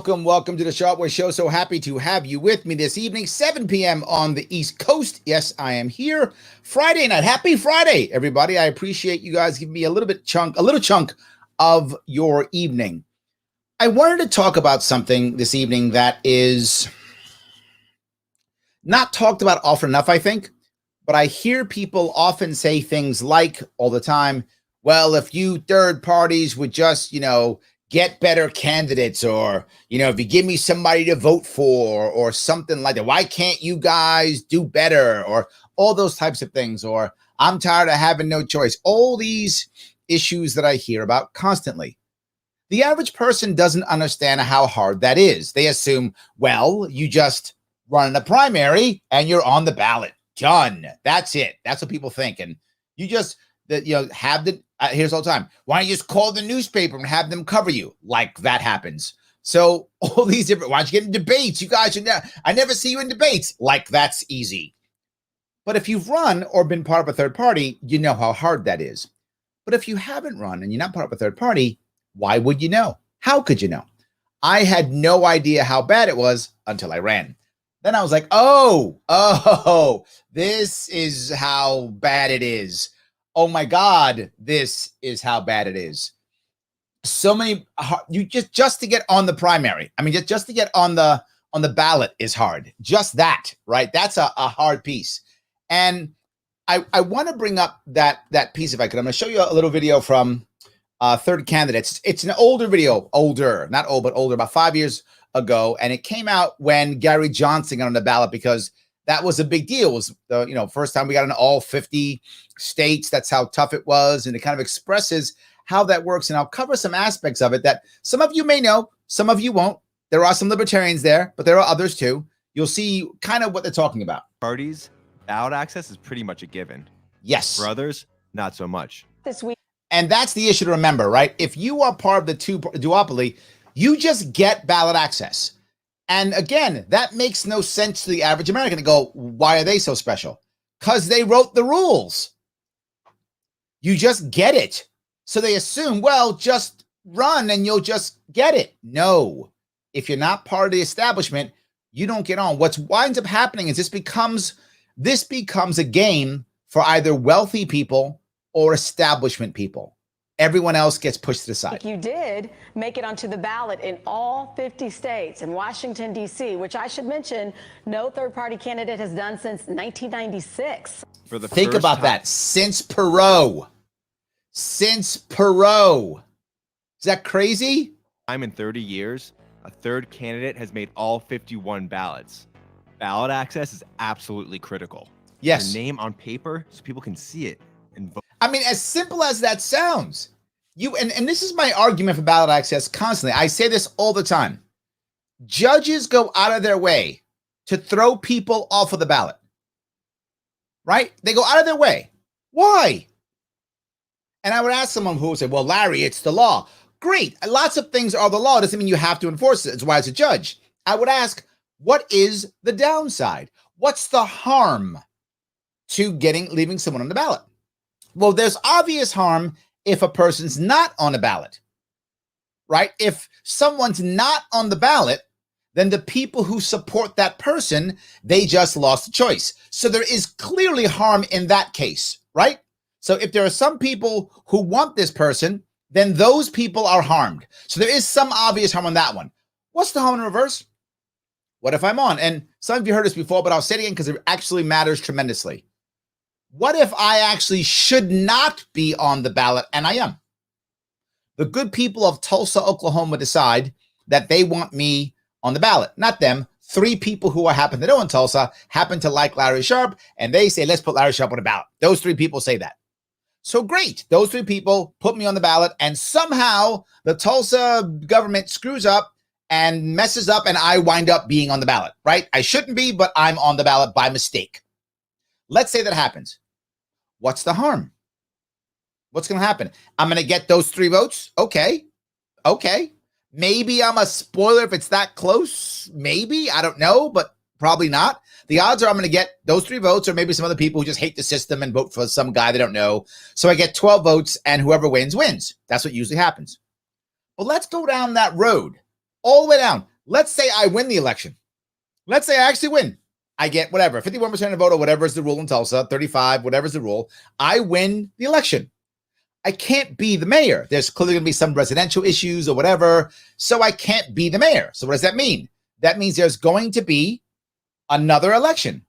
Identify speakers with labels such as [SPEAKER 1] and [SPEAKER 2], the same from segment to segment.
[SPEAKER 1] Welcome to the Sharpe Show. So happy to have you with me this evening, 7 p.m. on the East Coast. Yes, I am here. Friday night. Happy Friday, everybody. I appreciate you guys giving me a little chunk of your evening. I wanted to talk about something this evening that is not talked about often enough, I think, but I hear people often say things like all the time, well, if you third parties would just, get better candidates, or, if you give me somebody to vote for or something like that, why can't you guys do better, or all those types of things, or I'm tired of having no choice. All these issues that I hear about constantly. The average person doesn't understand how hard that is. They assume, well, you just run in a primary and you're on the ballot. Done. That's it. That's what people think. And you just, have the, here's all the time. Why don't you just call the newspaper and have them cover you? Like that happens. So all these different, why don't you get in debates? You guys, I never see you in debates. Like that's easy. But if you've run or been part of a third party, you know how hard that is. But if you haven't run and you're not part of a third party, why would you know? How could you know? I had no idea how bad it was until I ran. Then I was like, oh, this is how bad it is. Oh my God, this is how bad it is. So many, you just to get on the primary. I mean, just to get on the ballot is hard. Just that, right? That's a hard piece. And I want to bring up that piece if I could. I'm going to show you a little video from Third Candidates. It's an older video, not old, but older, about 5 years ago. And it came out when Gary Johnson got on the ballot because that was a big deal. It was the first time we got in all 50 states. That's how tough it was. And it kind of expresses how that works. And I'll cover some aspects of it that some of you may know, some of you won't. There are some libertarians there, but there are others too. You'll see kind of what they're talking about.
[SPEAKER 2] Parties, ballot access is pretty much a given.
[SPEAKER 1] Yes.
[SPEAKER 2] For others, not so much.
[SPEAKER 3] This week.
[SPEAKER 1] And that's the issue to remember, right? If you are part of the duopoly, you just get ballot access. And again, that makes no sense to the average American to go, why are they so special? Because they wrote the rules. You just get it. So they assume, well, just run and you'll just get it. No. If you're not part of the establishment, you don't get on. What winds up happening is this becomes a game for either wealthy people or establishment people. Everyone else gets pushed to the side.
[SPEAKER 3] You did make it onto the ballot in all 50 states and Washington, D.C., which I should mention, no third-party candidate has done since 1996.
[SPEAKER 1] Think about that. Since Perot. Since Perot. Is that crazy?
[SPEAKER 2] I'm in 30 years, a third candidate has made all 51 ballots. Ballot access is absolutely critical.
[SPEAKER 1] Yes.
[SPEAKER 2] Your name on paper so people can see it and vote.
[SPEAKER 1] I mean, as simple as that sounds, and this is my argument for ballot access constantly. I say this all the time. Judges go out of their way to throw people off of the ballot, right? They go out of their way. Why? And I would ask someone who would say, well, Larry, it's the law. Great. Lots of things are the law. It doesn't mean you have to enforce it. It's why it's a judge. I would ask, what is the downside? What's the harm to leaving someone on the ballot? Well, there's obvious harm if a person's not on a ballot, right? If someone's not on the ballot, then the people who support that person, they just lost the choice. So there is clearly harm in that case, right? So if there are some people who want this person, then those people are harmed. So there is some obvious harm on that one. What's the harm in reverse? What if I'm on? And some of you heard this before, but I'll say it again because it actually matters tremendously. What if I actually should not be on the ballot and I am? The good people of Tulsa, Oklahoma decide that they want me on the ballot. Not them. 3 people who I happen to know in Tulsa happen to like Larry Sharpe, and they say, let's put Larry Sharpe on the ballot. Those 3 people say that. So great. Those 3 people put me on the ballot, and somehow the Tulsa government screws up and messes up, and I wind up being on the ballot, right? I shouldn't be, but I'm on the ballot by mistake. Let's say that happens. What's the harm? What's going to happen? I'm going to get those 3 votes. Okay. Maybe I'm a spoiler if it's that close. Maybe. I don't know, but probably not. The odds are I'm going to get those 3 votes, or maybe some other people who just hate the system and vote for some guy they don't know. So I get 12 votes, and whoever wins, wins. That's what usually happens. But let's go down that road, all the way down. Let's say I win the election. Let's say I actually win. I get whatever, 51% of the vote, or whatever is the rule in Tulsa, 35, whatever's the rule. I win the election. I can't be the mayor. There's clearly going to be some residential issues or whatever, so I can't be the mayor. So what does that mean? That means there's going to be another election.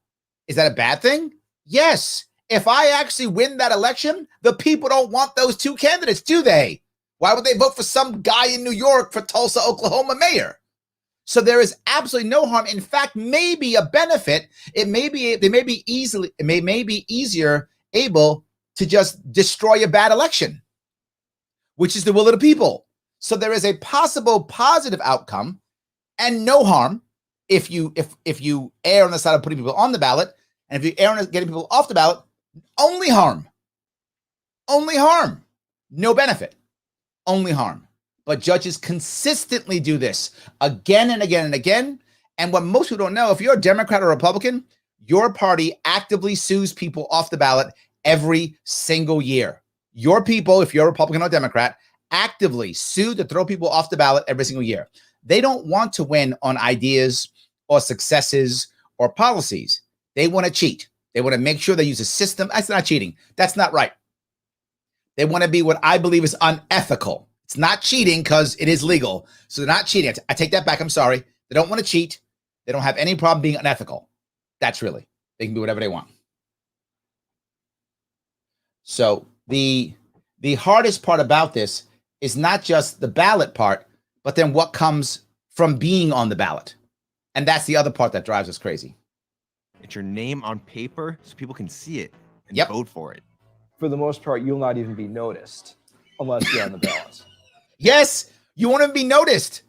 [SPEAKER 1] Is that a bad thing? Yes. If I actually win that election, the people don't want those 2 candidates, do they? Why would they vote for some guy in New York for Tulsa, Oklahoma mayor? So there is absolutely no harm. In fact, maybe a benefit. They may be easier able to just destroy a bad election, which is the will of the people. So there is a possible positive outcome and no harm if you err on the side of putting people on the ballot, and if you err on getting people off the ballot, only harm. Only harm. No benefit. Only harm. But judges consistently do this again and again and again. And what most people don't know, if you're a Democrat or Republican, your party actively sues people off the ballot every single year. Your people, if you're a Republican or Democrat, actively sue to throw people off the ballot every single year. They don't want to win on ideas or successes or policies. They want to cheat. They want to make sure they use a system. That's not cheating. That's not right. They want to be what I believe is unethical. It's not cheating because it is legal. So they're not cheating. I take that back. I'm sorry. They don't want to cheat. They don't have any problem being unethical. That's really, they can do whatever they want. So the hardest part about this is not just the ballot part, but then what comes from being on the ballot. And that's the other part that drives us crazy.
[SPEAKER 2] It's your name on paper so people can see it and vote for it.
[SPEAKER 4] For the most part, you'll not even be noticed unless you're on the ballot.
[SPEAKER 1] Yes, you won't even be noticed.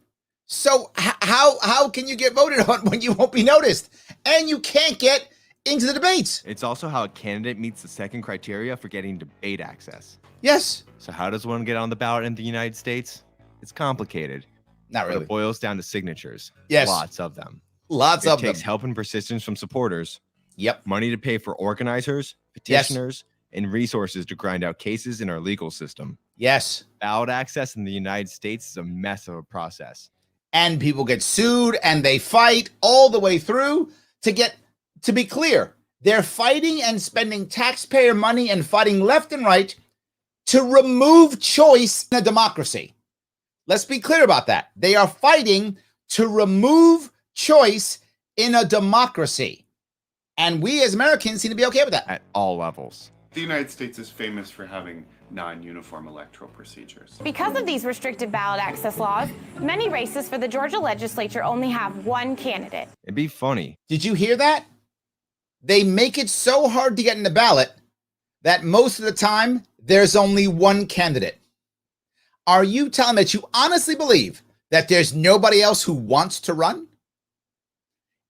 [SPEAKER 1] So how can you get voted on when you won't be noticed? And you can't get into the debates.
[SPEAKER 2] It's also how a candidate meets the second criteria for getting debate access.
[SPEAKER 1] Yes.
[SPEAKER 2] So how does one get on the ballot in the United States? It's complicated.
[SPEAKER 1] Not really.
[SPEAKER 2] It boils down to signatures.
[SPEAKER 1] Yes.
[SPEAKER 2] Lots of them.
[SPEAKER 1] Lots of
[SPEAKER 2] them. It takes
[SPEAKER 1] them.
[SPEAKER 2] help and persistence from supporters.
[SPEAKER 1] Yep.
[SPEAKER 2] Money to pay for organizers, petitioners, and resources to grind out cases in our legal system.
[SPEAKER 1] Yes.
[SPEAKER 2] Ballot access in the United States is a mess of a process.
[SPEAKER 1] And people get sued and they fight all the way through to be clear. They're fighting and spending taxpayer money and fighting left and right to remove choice in a democracy. Let's be clear about that. They are fighting to remove choice in a democracy. And we as Americans seem to be okay with that.
[SPEAKER 2] At all levels.
[SPEAKER 5] The United States is famous for having non-uniform electoral procedures.
[SPEAKER 6] Because of these restricted ballot access laws, many races for the Georgia legislature only have one candidate.
[SPEAKER 2] It'd be funny.
[SPEAKER 1] Did you hear that? They make it so hard to get in the ballot that most of the time there's only one candidate. Are you telling me that you honestly believe that there's nobody else who wants to run?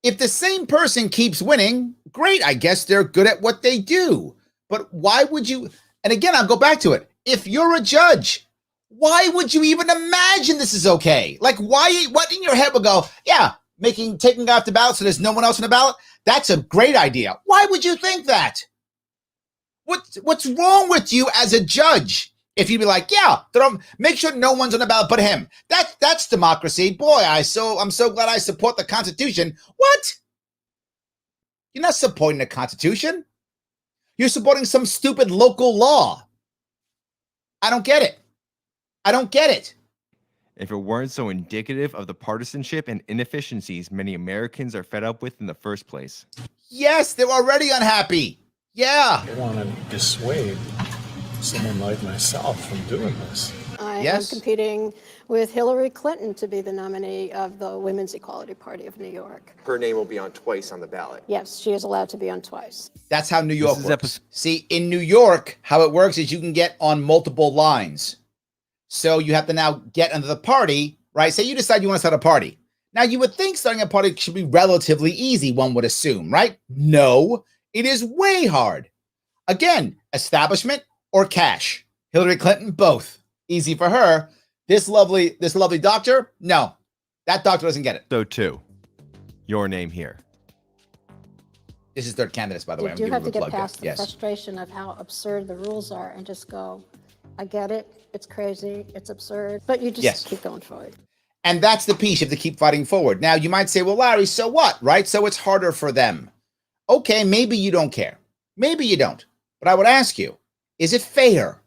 [SPEAKER 1] If the same person keeps winning, great, I guess they're good at what they do. But why would you? And again, I'll go back to it. If you're a judge, why would you even imagine this is okay? Like, what in your head would go, yeah, taking off the ballot so there's no one else on the ballot? That's a great idea. Why would you think that? What's wrong with you as a judge? If you'd be like, yeah, make sure no one's on the ballot but him. That's democracy. Boy, I'm so glad I support the Constitution. What? You're not supporting the Constitution. You're supporting some stupid local law. I don't get it. I don't get it.
[SPEAKER 2] If it weren't so indicative of the partisanship and inefficiencies many Americans are fed up with in the first place.
[SPEAKER 1] Yes, they're already unhappy. Yeah.
[SPEAKER 7] I want to dissuade someone like myself from doing this.
[SPEAKER 8] I am competing with Hillary Clinton to be the nominee of the Women's Equality Party of New York.
[SPEAKER 9] Her name will be on twice on the ballot.
[SPEAKER 8] Yes, she is allowed to be on twice.
[SPEAKER 1] That's how New York works. See, in New York, how it works is you can get on multiple lines. So you have to now get under the party, right? Say you decide you want to start a party. Now, you would think starting a party should be relatively easy, one would assume, right? No, it is way hard. Again, establishment or cash. Hillary Clinton, both. Easy for her. This lovely doctor, no. That doctor doesn't get it.
[SPEAKER 2] So 2, your name here.
[SPEAKER 1] This is third candidates, by the way.
[SPEAKER 8] You do have to get past the
[SPEAKER 1] yes.
[SPEAKER 8] frustration of how absurd the rules are and just go, I get it, it's crazy, it's absurd, but you just keep going forward.
[SPEAKER 1] And that's the piece. You have to keep fighting forward. Now, you might say, well, Larry, so what, right? So it's harder for them. Okay, maybe you don't care. Maybe you don't. But I would ask you, is it fair?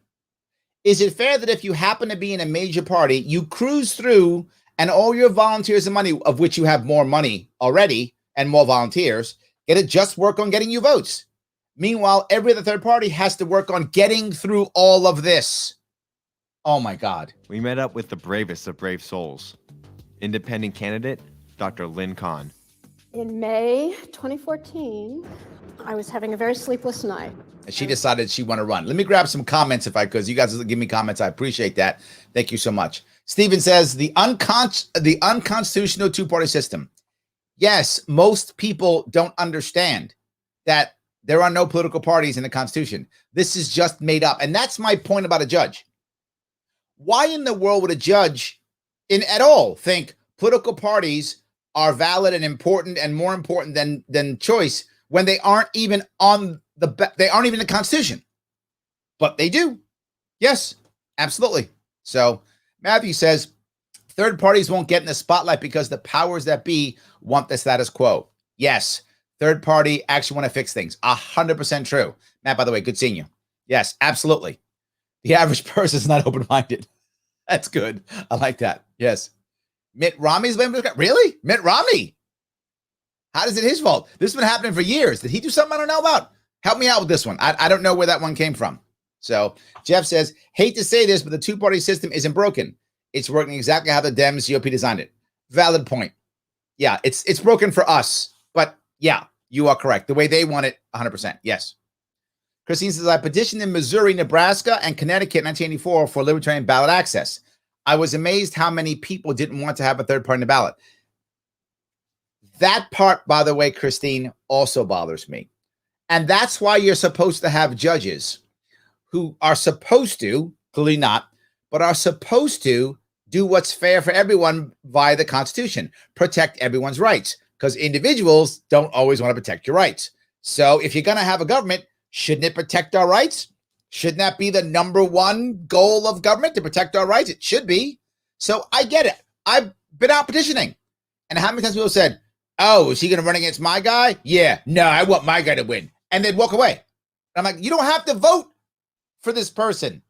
[SPEAKER 1] Is it fair that if you happen to be in a major party, you cruise through and all your volunteers and money, of which you have more money already and more volunteers, get to just work on getting you votes? Meanwhile, every other third party has to work on getting through all of this. Oh, my God.
[SPEAKER 2] We met up with the bravest of brave souls. Independent candidate, Dr. Lynn Kahn.
[SPEAKER 8] In May 2014, I was having a very sleepless night.
[SPEAKER 1] And she decided she wanted to run. Let me grab some comments if I could. You guys give me comments. I appreciate that. Thank you so much. Stephen says the unconstitutional two-party system. Yes, most people don't understand that there are no political parties in the Constitution. This is just made up. And that's my point about a judge. Why in the world would a judge at all think political parties are valid and important and more important than choice when they aren't even in the Constitution? But they do. Yes, absolutely. So Matthew says third parties won't get in the spotlight because the powers that be want the status quo. Yes, third party actually want to fix things. 100% true. Matt, by the way, good seeing you. Yes, absolutely. The average person is not open-minded. That's good. I like that. Yes. Mitt Romney's been really? Mitt Romney. How is it his fault? This has been happening for years. Did he do something I don't know about? Help me out with this one. I don't know where that one came from. So Jeff says, hate to say this, but the two-party system isn't broken. It's working exactly how the Dems GOP designed it. Valid point. Yeah, it's broken for us. But yeah, you are correct. The way they want it, 100%. Yes. Christine says, I petitioned in Missouri, Nebraska, and Connecticut in 1984 for libertarian ballot access. I was amazed how many people didn't want to have a third party in the ballot. That part, by the way, Christine, also bothers me. And that's why you're supposed to have judges who are supposed to, clearly not, but are supposed to do what's fair for everyone via the Constitution, protect everyone's rights, because individuals don't always want to protect your rights. So if you're going to have a government, shouldn't it protect our rights? Shouldn't that be the number one goal of government, to protect our rights? It should be. So I get it. I've been out petitioning. And how many times people said, oh, is he going to run against my guy? Yeah, no, I want my guy to win. And they'd walk away. I'm like, you don't have to vote for this person.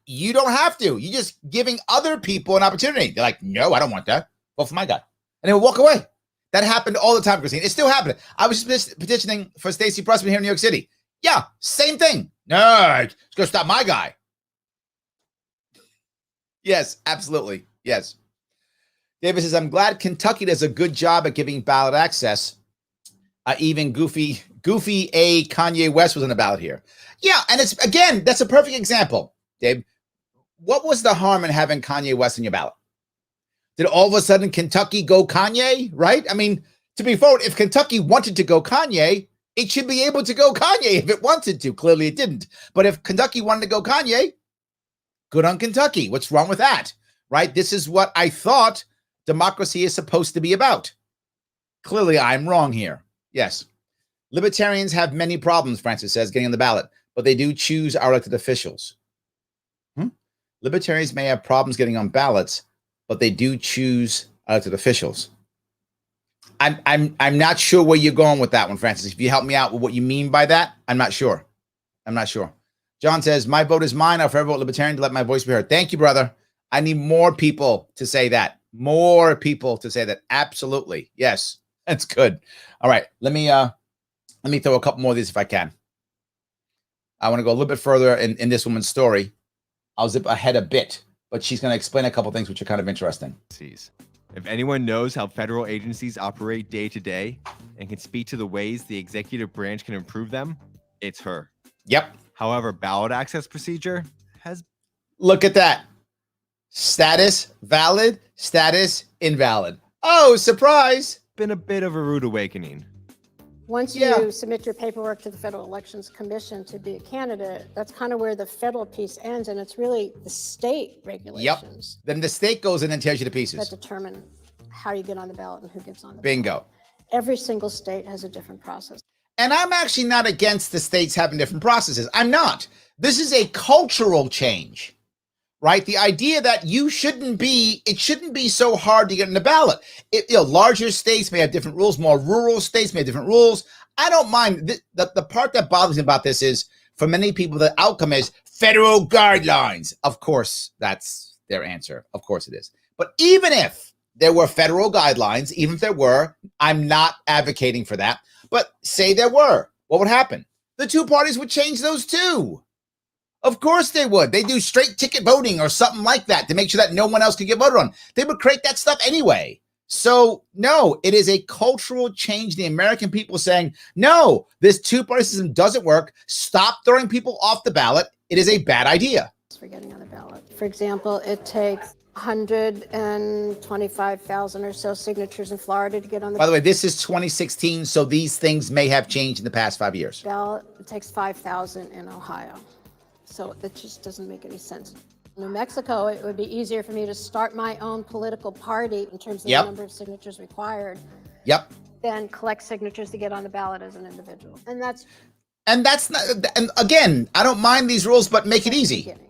[SPEAKER 1] You don't have to. You're just giving other people an opportunity. They're like, no, I don't want that. Vote for my guy. And they would walk away. That happened all the time, Christine. It's still happening. I was just petitioning for Stacey Pressman here in New York City. Yeah, same thing. No, it's going to stop my guy. Yes, absolutely. Yes. David says, I'm glad Kentucky does a good job at giving ballot access. Even goofy A Kanye West was on the ballot here. Yeah, and it's, again, that's a perfect example, Dave. What was the harm in having Kanye West on your ballot? Did all of a sudden Kentucky go Kanye, right? I mean, to be forward, if Kentucky wanted to go Kanye, it should be able to go Kanye if it wanted to. Clearly it didn't. But if Kentucky wanted to go Kanye, good on Kentucky. What's wrong with that, right? This is what I thought democracy is supposed to be about. Clearly I'm wrong here. Yes. Libertarians have many problems, Francis says, getting on the ballot, but they do choose our elected officials. Libertarians may have problems getting on ballots, but they do choose elected officials. I'm not sure where you're going with that one, Francis. If you help me out with what you mean by that, I'm not sure. John says, my vote is mine. I'll forever vote Libertarian to let my voice be heard. Thank you, brother. I need more people to say that. More people to say that. Absolutely. Yes, that's good. All right. Let me throw a couple more of these if I can. I want to go a little bit further in this woman's story. I'll zip ahead a bit, but she's going to explain a couple things which are kind of interesting.
[SPEAKER 2] If anyone knows how federal agencies operate day to day and can speak to the ways the executive branch can improve them, it's her.
[SPEAKER 1] Yep.
[SPEAKER 2] However, ballot access procedure has...
[SPEAKER 1] Look at that. Status valid, status invalid. Oh, surprise.
[SPEAKER 2] Been a bit of a rude awakening.
[SPEAKER 8] Once
[SPEAKER 1] Yeah.
[SPEAKER 8] you submit your paperwork to the Federal Elections Commission to be a candidate, that's kind of where the federal piece ends, and it's really the state regulations
[SPEAKER 1] Then the state goes in and tears you to
[SPEAKER 8] that
[SPEAKER 1] pieces.
[SPEAKER 8] determine how you get on the ballot and who gets on the ballot.
[SPEAKER 1] Bingo.
[SPEAKER 8] Every single state has a different process.
[SPEAKER 1] And I'm actually not against the states having different processes. I'm not. This is a cultural change, right? The idea that it shouldn't be so hard to get on the ballot. Larger states may have different rules. More rural states may have different rules. I don't mind. The part that bothers me about this is, for many people, the outcome is federal guidelines. Of course, that's their answer. Of course it is. But even if there were federal guidelines, even if there were, I'm not advocating for that. But say there were, what would happen? The two parties would change those too. Of course they would. They do straight ticket voting or something like that to make sure that no one else could get voted on. They would create that stuff anyway. So no, it is a cultural change. The American people saying, no, this two-party system doesn't work. Stop throwing people off the ballot. It is a bad idea.
[SPEAKER 8] For getting on the ballot. For example, it takes 125,000 or so signatures in Florida to get on the
[SPEAKER 1] By the way, this is 2016, so these things may have changed in the past 5 years.
[SPEAKER 8] ballot. It takes 5,000 in Ohio. So it just doesn't make any sense. In New Mexico, it would be easier for me to start my own political party in terms of
[SPEAKER 1] Yep.
[SPEAKER 8] the number of signatures required
[SPEAKER 1] Yep.
[SPEAKER 8] than collect signatures to get on the ballot as an individual. And that's
[SPEAKER 1] not, and again, I don't mind these rules, but make it
[SPEAKER 8] the
[SPEAKER 1] easy.
[SPEAKER 8] beginning.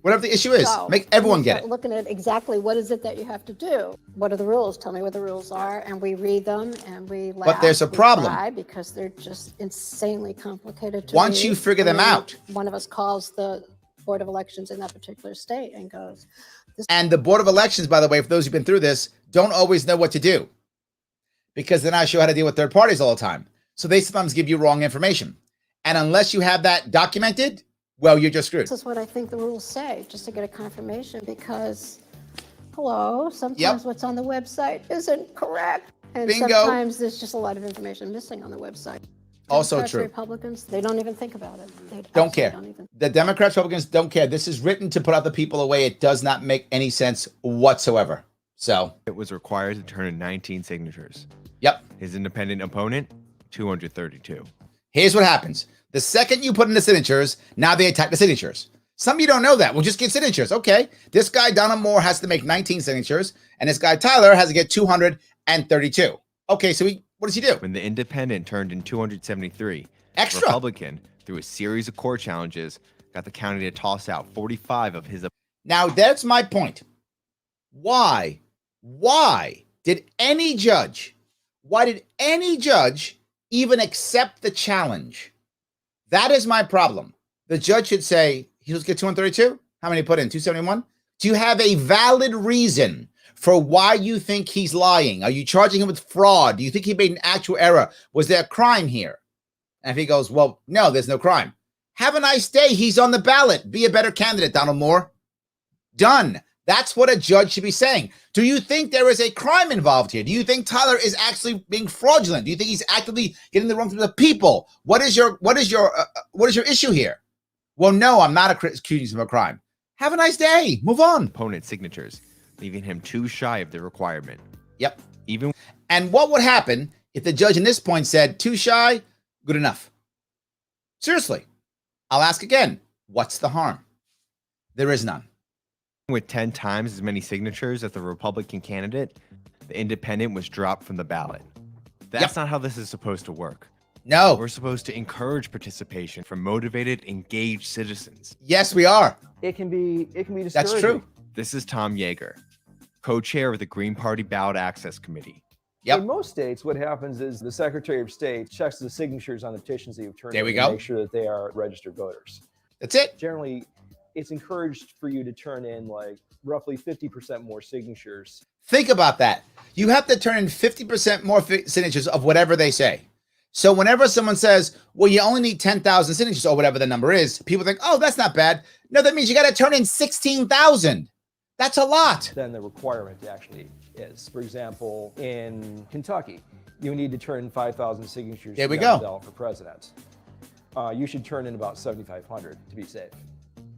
[SPEAKER 1] Whatever the issue is,
[SPEAKER 8] So,
[SPEAKER 1] make everyone
[SPEAKER 8] we
[SPEAKER 1] get
[SPEAKER 8] start
[SPEAKER 1] it.
[SPEAKER 8] looking at exactly what is it that you have to do. What are the rules? Tell me what the rules are, and we read them and we laugh.
[SPEAKER 1] there's a
[SPEAKER 8] we
[SPEAKER 1] problem.
[SPEAKER 8] cry because they're just insanely complicated to
[SPEAKER 1] Once
[SPEAKER 8] read.
[SPEAKER 1] you figure them
[SPEAKER 8] And then
[SPEAKER 1] out.
[SPEAKER 8] one of us calls the Board of Elections in that particular state and goes,
[SPEAKER 1] And the Board of Elections, by the way, for those who've been through this, don't always know what to do because they're not sure how to deal with third parties all the time. So they sometimes give you wrong information. And unless you have that documented, well, you're just screwed.
[SPEAKER 8] this is what I think the rules say, just to get a confirmation, because, hello, sometimes what's on the website isn't correct. And
[SPEAKER 1] Bingo.
[SPEAKER 8] sometimes there's just a lot of information missing on the website.
[SPEAKER 1] Also
[SPEAKER 8] Democrats,
[SPEAKER 1] true.
[SPEAKER 8] Republicans, they don't even think about it. They
[SPEAKER 1] Don't
[SPEAKER 8] absolutely
[SPEAKER 1] care.
[SPEAKER 8] Don't even.
[SPEAKER 1] The Democrats, Republicans don't care. This is written to put other people away. It does not make any sense whatsoever. So,
[SPEAKER 2] It was required to turn in 19 signatures.
[SPEAKER 1] yep.
[SPEAKER 2] His independent opponent, 232.
[SPEAKER 1] Here's what happens. The second you put in the signatures, now they attack the signatures. Some of you don't know that. We'll just get signatures. Okay. This guy, Donald Moore, has to make 19 signatures, and this guy, Tyler, has to get 232. Okay, so what does he do?
[SPEAKER 2] When the independent turned in 273,
[SPEAKER 1] Extra.
[SPEAKER 2] Republican, through a series of court challenges, got the county to toss out 45 of his.
[SPEAKER 1] Now, that's my point. Why did any judge even accept the challenge? That is my problem. The judge should say, he'll get 232? How many put in? 271? Do you have a valid reason for why you think he's lying? Are you charging him with fraud? Do you think he made an actual error? Was there a crime here? And if he goes, well, no, there's no crime. Have a nice day. He's on the ballot. Be a better candidate, Donald Moore. Done. That's what a judge should be saying. Do you think there is a crime involved here? Do you think Tyler is actually being fraudulent? Do you think he's actively getting the wrong from the people? What is your issue here? Well, no, I'm not accusing him of a crime. Have a nice day. Move on.
[SPEAKER 2] Opponent's signatures, leaving him too shy of the requirement.
[SPEAKER 1] Yep.
[SPEAKER 2] Even
[SPEAKER 1] And what would happen if the judge in this point said, too shy, good enough? Seriously, I'll ask again, what's the harm? There is none.
[SPEAKER 2] with 10 times as many signatures as the Republican candidate, the independent was dropped from the ballot. That's not how this is supposed to work.
[SPEAKER 1] No.
[SPEAKER 2] We're supposed to encourage participation from motivated, engaged citizens.
[SPEAKER 1] Yes, we are.
[SPEAKER 4] It can be discouraging.
[SPEAKER 1] That's true.
[SPEAKER 2] This is Tom Yeager, co-chair of the Green Party Ballot Access Committee.
[SPEAKER 1] Yep.
[SPEAKER 4] In most states, what happens is the Secretary of State checks the signatures on the petitions that you've turned
[SPEAKER 1] There
[SPEAKER 4] in
[SPEAKER 1] we
[SPEAKER 4] to
[SPEAKER 1] go.
[SPEAKER 4] make sure that they are registered voters.
[SPEAKER 1] That's it.
[SPEAKER 4] Generally, it's encouraged for you to turn in like roughly 50% more signatures.
[SPEAKER 1] Think about that. You have to turn in 50% more signatures of whatever they say. So whenever someone says, well, you only need 10,000 signatures or whatever the number is, people think, oh, that's not bad. No, that means you got to turn in 16,000. That's a lot.
[SPEAKER 4] Than the requirement actually is. For example, in Kentucky, you need to turn in 5,000 signatures
[SPEAKER 1] There we
[SPEAKER 4] to get on
[SPEAKER 1] go.
[SPEAKER 4] the ballot for president. You should turn in about 7,500 to be safe.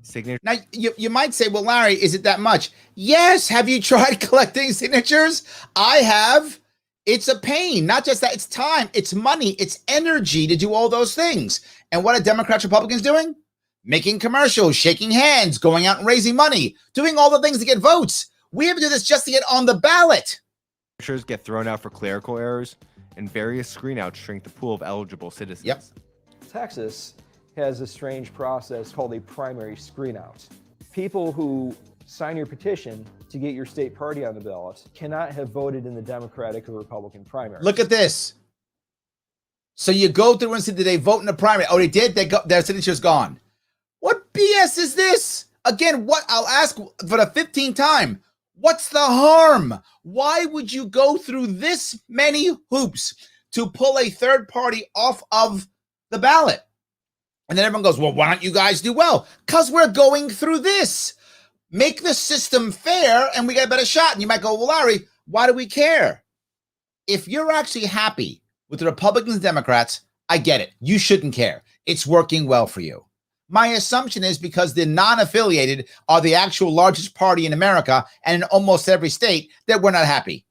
[SPEAKER 2] Signature.
[SPEAKER 1] Now, you might say, well, Larry, is it that much? Yes. Have you tried collecting signatures? I have. It's a pain. Not just that, it's time, it's money, it's energy to do all those things. And what are Democrats, Republicans doing? Making commercials, shaking hands, going out and raising money, doing all the things to get votes. We have to do this just to get on the ballot.
[SPEAKER 2] Signatures get thrown out for clerical errors, and various screenouts shrink the pool of eligible citizens.
[SPEAKER 1] Yep.
[SPEAKER 4] Texas has a strange process called a primary screenout. People who sign your petition to get your state party on the ballot cannot have voted in the Democratic or Republican primary.
[SPEAKER 1] Look at this. So you go through and see, did they vote in the primary? Oh, they did? Their signature's gone. What BS is this? Again, what I'll ask for the 15th time. What's the harm? Why would you go through this many hoops to pull a third party off of the ballot? And then everyone goes, well, why don't you guys do well? Because we're going through this. Make the system fair and we get a better shot. And you might go, well, Larry, why do we care? If you're actually happy with the Republicans and Democrats, I get it. You shouldn't care. It's working well for you. My assumption is because the non-affiliated are the actual largest party in America and in almost every state, that we're not happy.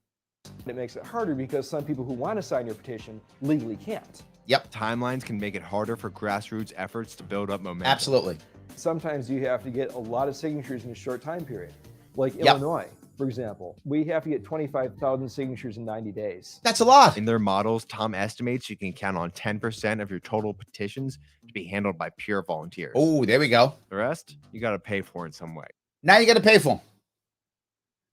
[SPEAKER 4] It makes it harder because some people who want to sign your petition legally can't.
[SPEAKER 1] Yep.
[SPEAKER 2] Timelines can make it harder for grassroots efforts to build up momentum.
[SPEAKER 1] Absolutely.
[SPEAKER 4] Sometimes you have to get a lot of signatures in a short time period. Like
[SPEAKER 1] Yep.
[SPEAKER 4] Illinois, for example. We have to get 25,000 signatures in 90 days.
[SPEAKER 1] That's a lot.
[SPEAKER 2] In their models, Tom estimates you can count on 10% of your total petitions to be handled by pure volunteers.
[SPEAKER 1] Oh, there we go.
[SPEAKER 2] The rest, you got to pay for in some way.
[SPEAKER 1] Now you got to pay for them.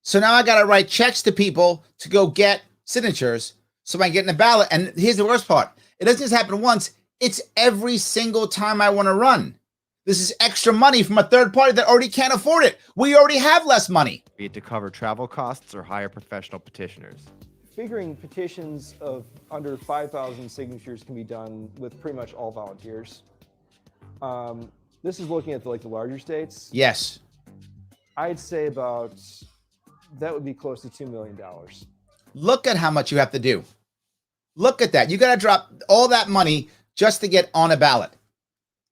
[SPEAKER 1] So now I got to write checks to people to go get signatures so I can get in the ballot. And here's the worst part. It doesn't just happen once. It's every single time I want to run. This is extra money from a third party that already can't afford it. We already have less money.
[SPEAKER 2] Be it to cover travel costs or hire professional petitioners.
[SPEAKER 4] Figuring petitions of under 5,000 signatures can be done with pretty much all volunteers. This is looking at the larger states.
[SPEAKER 1] Yes.
[SPEAKER 4] I'd say that would be close to $2 million.
[SPEAKER 1] Look at how much you have to do. Look at that. You got to drop all that money just to get on a ballot.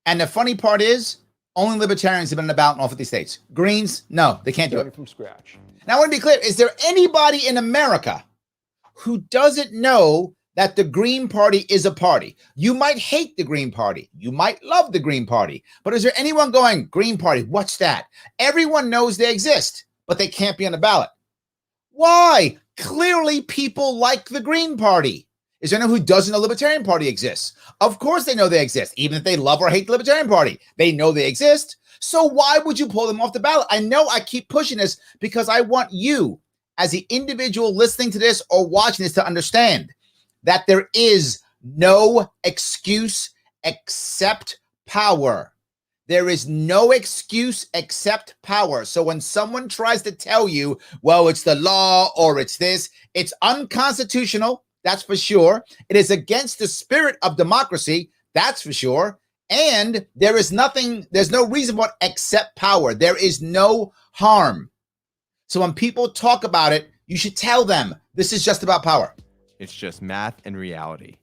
[SPEAKER 1] And the funny part is, only libertarians have been on the ballot in all 50 states. Greens, no, they can't do
[SPEAKER 4] Starting
[SPEAKER 1] it.
[SPEAKER 4] from scratch.
[SPEAKER 1] Now, I want to be clear. Is there anybody in America who doesn't know that the Green Party is a party? You might hate the Green Party. You might love the Green Party. But is there anyone going, Green Party, what's that? Everyone knows they exist, but they can't be on the ballot. Why? Clearly, people like the Green Party. Is there anyone who doesn't know the Libertarian Party exists? Of course they know they exist, even if they love or hate the Libertarian Party. They know they exist. So why would you pull them off the ballot? I know I keep pushing this because I want you, as the individual listening to this or watching this, to understand that there is no excuse except power. There is no excuse except power. So when someone tries to tell you, well, it's the law or it's this, it's unconstitutional. That's for sure. It is against the spirit of democracy. That's for sure. And there's no reason for it except power. There is no harm. So when people talk about it, you should tell them this is just about power.
[SPEAKER 2] It's just math and reality.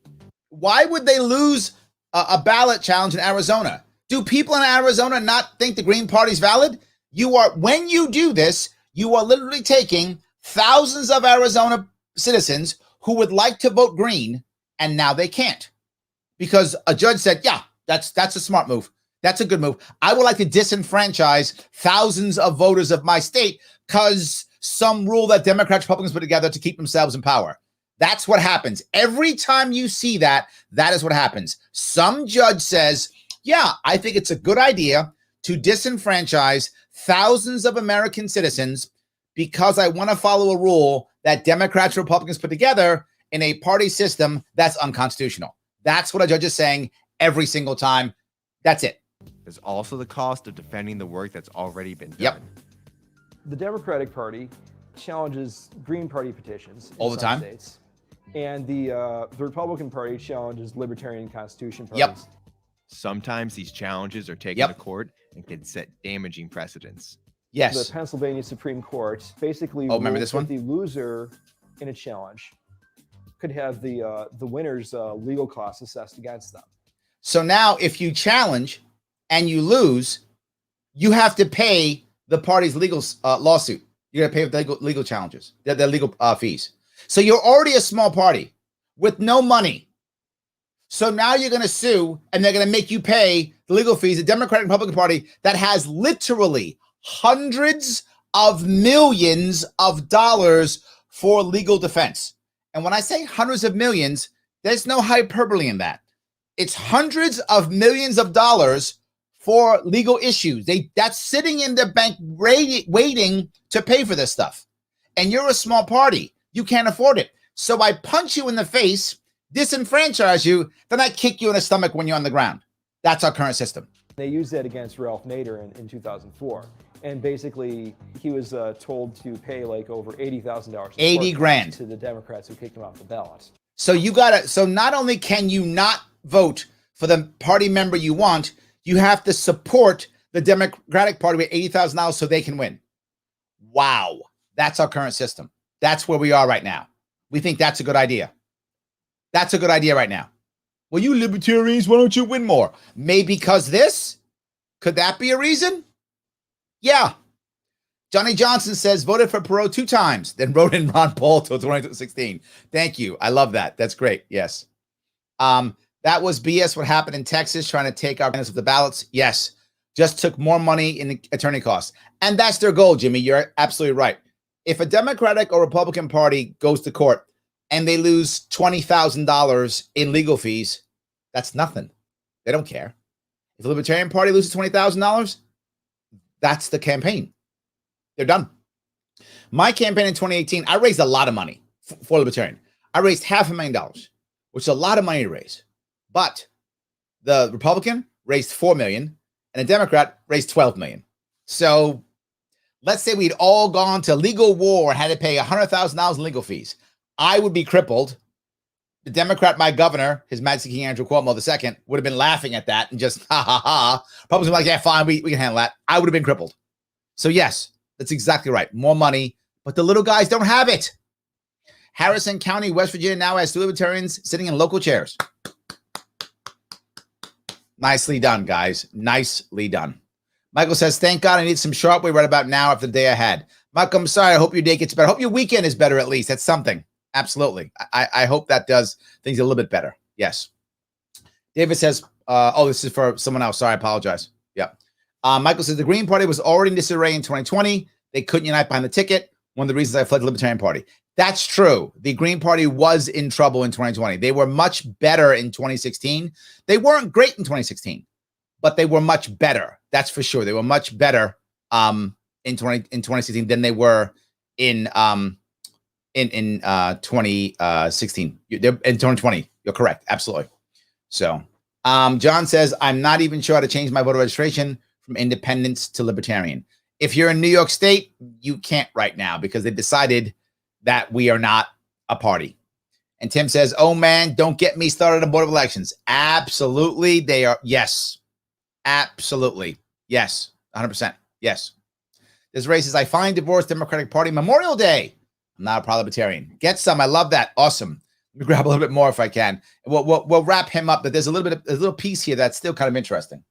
[SPEAKER 1] Why would they lose a ballot challenge in Arizona? Do people in Arizona not think the Green Party's valid? When you do this, you are literally taking thousands of Arizona citizens who would like to vote green, and now they can't. Because a judge said, yeah, that's a smart move. That's a good move. I would like to disenfranchise thousands of voters of my state because some rule that Democrats, Republicans put together to keep themselves in power. That's what happens. Every time you see that, that is what happens. Some judge says, yeah, I think it's a good idea to disenfranchise thousands of American citizens because I want to follow a rule that Democrats, Republicans put together in a party system that's unconstitutional. That's what a judge is saying every single time. That's it.
[SPEAKER 2] There's also the cost of defending the work that's already been done.
[SPEAKER 1] Yep.
[SPEAKER 4] The Democratic Party challenges Green Party petitions in
[SPEAKER 1] All the
[SPEAKER 4] some
[SPEAKER 1] time.
[SPEAKER 4] states, and the Republican Party challenges Libertarian Constitution parties.
[SPEAKER 1] Yep.
[SPEAKER 2] Sometimes these challenges are taken
[SPEAKER 1] Yep.
[SPEAKER 2] to court and can set damaging precedents.
[SPEAKER 1] Yes.
[SPEAKER 4] The Pennsylvania Supreme Court basically
[SPEAKER 1] Oh, remember
[SPEAKER 4] ruled
[SPEAKER 1] this one?
[SPEAKER 4] that the loser in a challenge could have the winner's legal costs assessed against them.
[SPEAKER 1] So now if you challenge and you lose, you have to pay the party's legal lawsuit. You're going to pay the legal challenges, the legal fees. So you're already a small party with no money. So now you're going to sue and they're going to make you pay the legal fees. The Democratic and Republican Party that has literally hundreds of millions of dollars for legal defense. And when I say hundreds of millions, there's no hyperbole in that. It's hundreds of millions of dollars for legal issues. That's sitting in the bank waiting to pay for this stuff. And you're a small party. You can't afford it. So I punch you in the face, disenfranchise you, then I kick you in the stomach when you're on the ground. That's our current system.
[SPEAKER 4] They used that against Ralph Nader in 2004. And basically, he was told to pay like over $80,000.
[SPEAKER 1] 80 grand.
[SPEAKER 4] To the Democrats who kicked him off the ballot.
[SPEAKER 1] So so not only can you not vote for the party member you want, you have to support the Democratic Party with $80,000 so they can win. Wow. That's our current system. That's where we are right now. We think that's a good idea. That's a good idea right now. Well, you libertarians, why don't you win more? Maybe because this? Could that be a reason? Yeah. Johnny Johnson says, voted for Perot 2 times, then wrote in Ron Paul till 2016. Thank you. I love that. That's great. Yes. That was BS what happened in Texas, trying to take our advantage of the ballots. Yes. Just took more money in attorney costs. And that's their goal, Jimmy. You're absolutely right. If a Democratic or Republican Party goes to court and they lose $20,000 in legal fees, that's nothing. They don't care. If the Libertarian Party loses $20,000, that's the campaign. They're done. My campaign in 2018, I raised a lot of money for Libertarian. I raised $500,000, which is a lot of money to raise. But the Republican raised $4 million and the Democrat raised $12 million. So let's say we'd all gone to legal war and had to pay $100,000 in legal fees. I would be crippled. The Democrat, my governor, His Majesty King Andrew Cuomo II, would have been laughing at that and just, ha, ha, ha. Probably like, yeah, fine, we can handle that. I would have been crippled. So yes, that's exactly right. More money, but the little guys don't have it. Harrison County, West Virginia now has 2 libertarians sitting in local chairs. Nicely done, guys. Nicely done. Michael says, thank God I need some Sharpe way right about now after the day I had. Michael, I'm sorry. I hope your day gets better. I hope your weekend is better at least. That's something. Absolutely. I hope that does things a little bit better. Yes. David says, this is for someone else. Sorry, I apologize. Yeah. Michael says, the Green Party was already in disarray in 2020. They couldn't unite behind the ticket. One of the reasons I fled the Libertarian Party. That's true. The Green Party was in trouble in 2020. They were much better in 2016. They weren't great in 2016, but they were much better. That's for sure. They were much better in 2016 than they were in 2016. In 2020. You're correct. Absolutely. So John says, I'm not even sure how to change my voter registration from independent to libertarian. If you're in New York State, you can't right now because they decided that we are not a party. And Tim says, oh man, don't get me started on Board of Elections. Absolutely. They are. Yes. Absolutely. Yes. 100%. Yes. This race is I find divorce Democratic Party Memorial Day. I'm not a parliamentarian. Get some. I love that. Awesome. Let me grab a little bit more if I can. We'll wrap him up, but there's a little piece here that's still kind of interesting.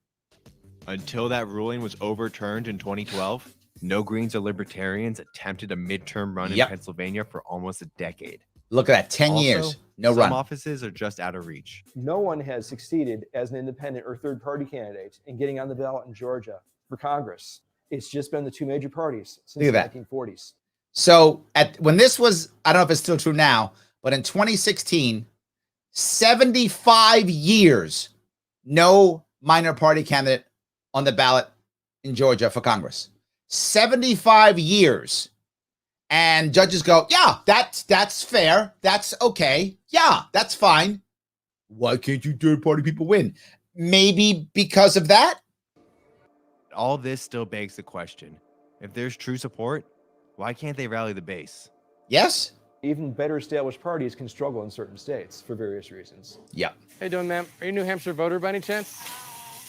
[SPEAKER 2] Until that ruling was overturned in 2012, no Greens or Libertarians attempted a midterm run in Pennsylvania for almost a decade.
[SPEAKER 1] Look at that, 10 years, no run.
[SPEAKER 2] Some offices are just out of reach.
[SPEAKER 4] No one has succeeded as an independent or third-party candidate in getting on the ballot in Georgia for Congress. It's just been the 2 major parties since the 1940s.
[SPEAKER 1] So when this was, I don't know if it's still true now, but in 2016, 75 years, no minor party candidate on the ballot in Georgia for Congress. 75 years. And judges go, yeah, that's fair. That's okay. Yeah, that's fine. Why can't you third party people win? Maybe because of that?
[SPEAKER 2] All this still begs the question. If there's true support, why can't they rally the base?
[SPEAKER 1] Yes.
[SPEAKER 4] Even better established parties can struggle in certain states for various reasons.
[SPEAKER 1] Yeah.
[SPEAKER 10] How you doing, ma'am? Are you a New Hampshire voter by any chance?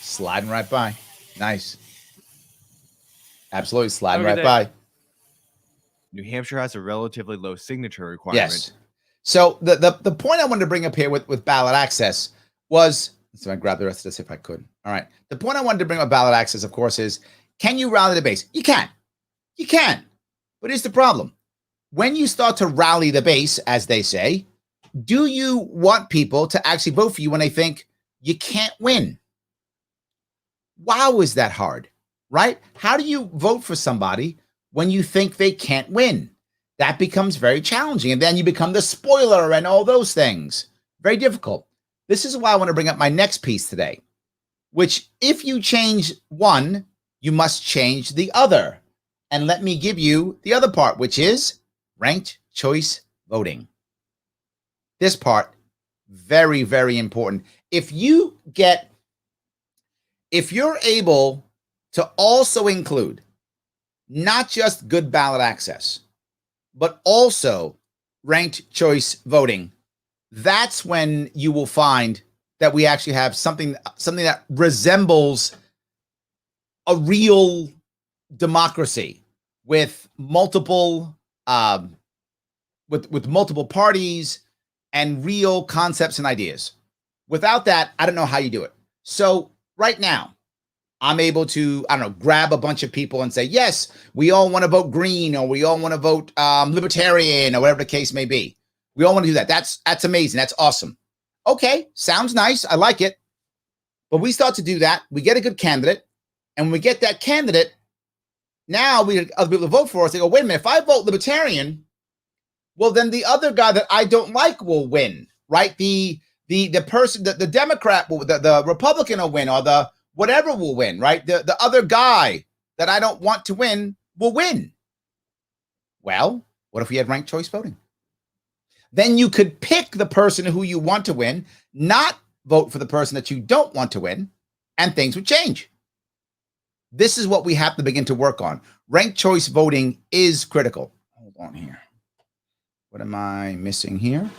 [SPEAKER 1] Sliding right by. Nice. Absolutely sliding right by.
[SPEAKER 2] New Hampshire has a relatively low signature requirement.
[SPEAKER 1] Yes. So the point I wanted to bring up here with ballot access was, so I grab the rest of this if I could. All right. The point I wanted to bring up ballot access, of course, is can you rally the base? You can. You can. But here's the problem. when you start to rally the base, as they say, do you want people to actually vote for you when they think you can't win? Wow, is that hard, right? How do you vote for somebody when you think they can't win? That becomes very challenging. And then you become the spoiler and all those things. Very difficult. This is why I want to bring up my next piece today, which if you change one, you must change the other. And let me give you the other part, which is ranked choice voting. This part, very, very important. If you're able to also include not just good ballot access, but also ranked choice voting, that's when you will find that we actually have something that resembles a real democracy with multiple with multiple parties and real concepts and ideas. Without that, I don't know how you do it. So right now, I'm able to, I don't know, grab a bunch of people and say, yes, we all want to vote green, or we all want to vote libertarian, or whatever the case may be. We all want to do that. That's amazing. That's awesome. Okay, sounds nice. I like it. But we start to do that. We get a good candidate. And when we get that candidate, now we get other people to vote for us. They go, wait a minute, if I vote libertarian, well, then the other guy that I don't like will win, right? The person, the Democrat, the Republican will win, or the whatever will win, right? The other guy that I don't want to win will win. Well, what if we had ranked choice voting? Then you could pick the person who you want to win, not vote for the person that you don't want to win, and things would change. This is what we have to begin to work on. Ranked choice voting is critical. Hold on here. What am I missing here?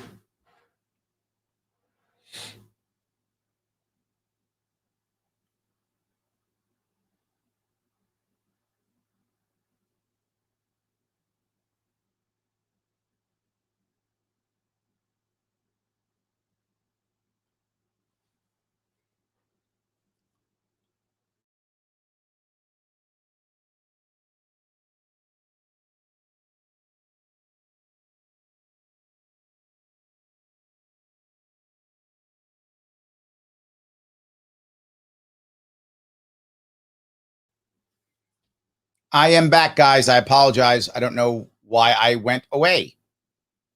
[SPEAKER 1] I am back, guys. I apologize. I don't know why I went away.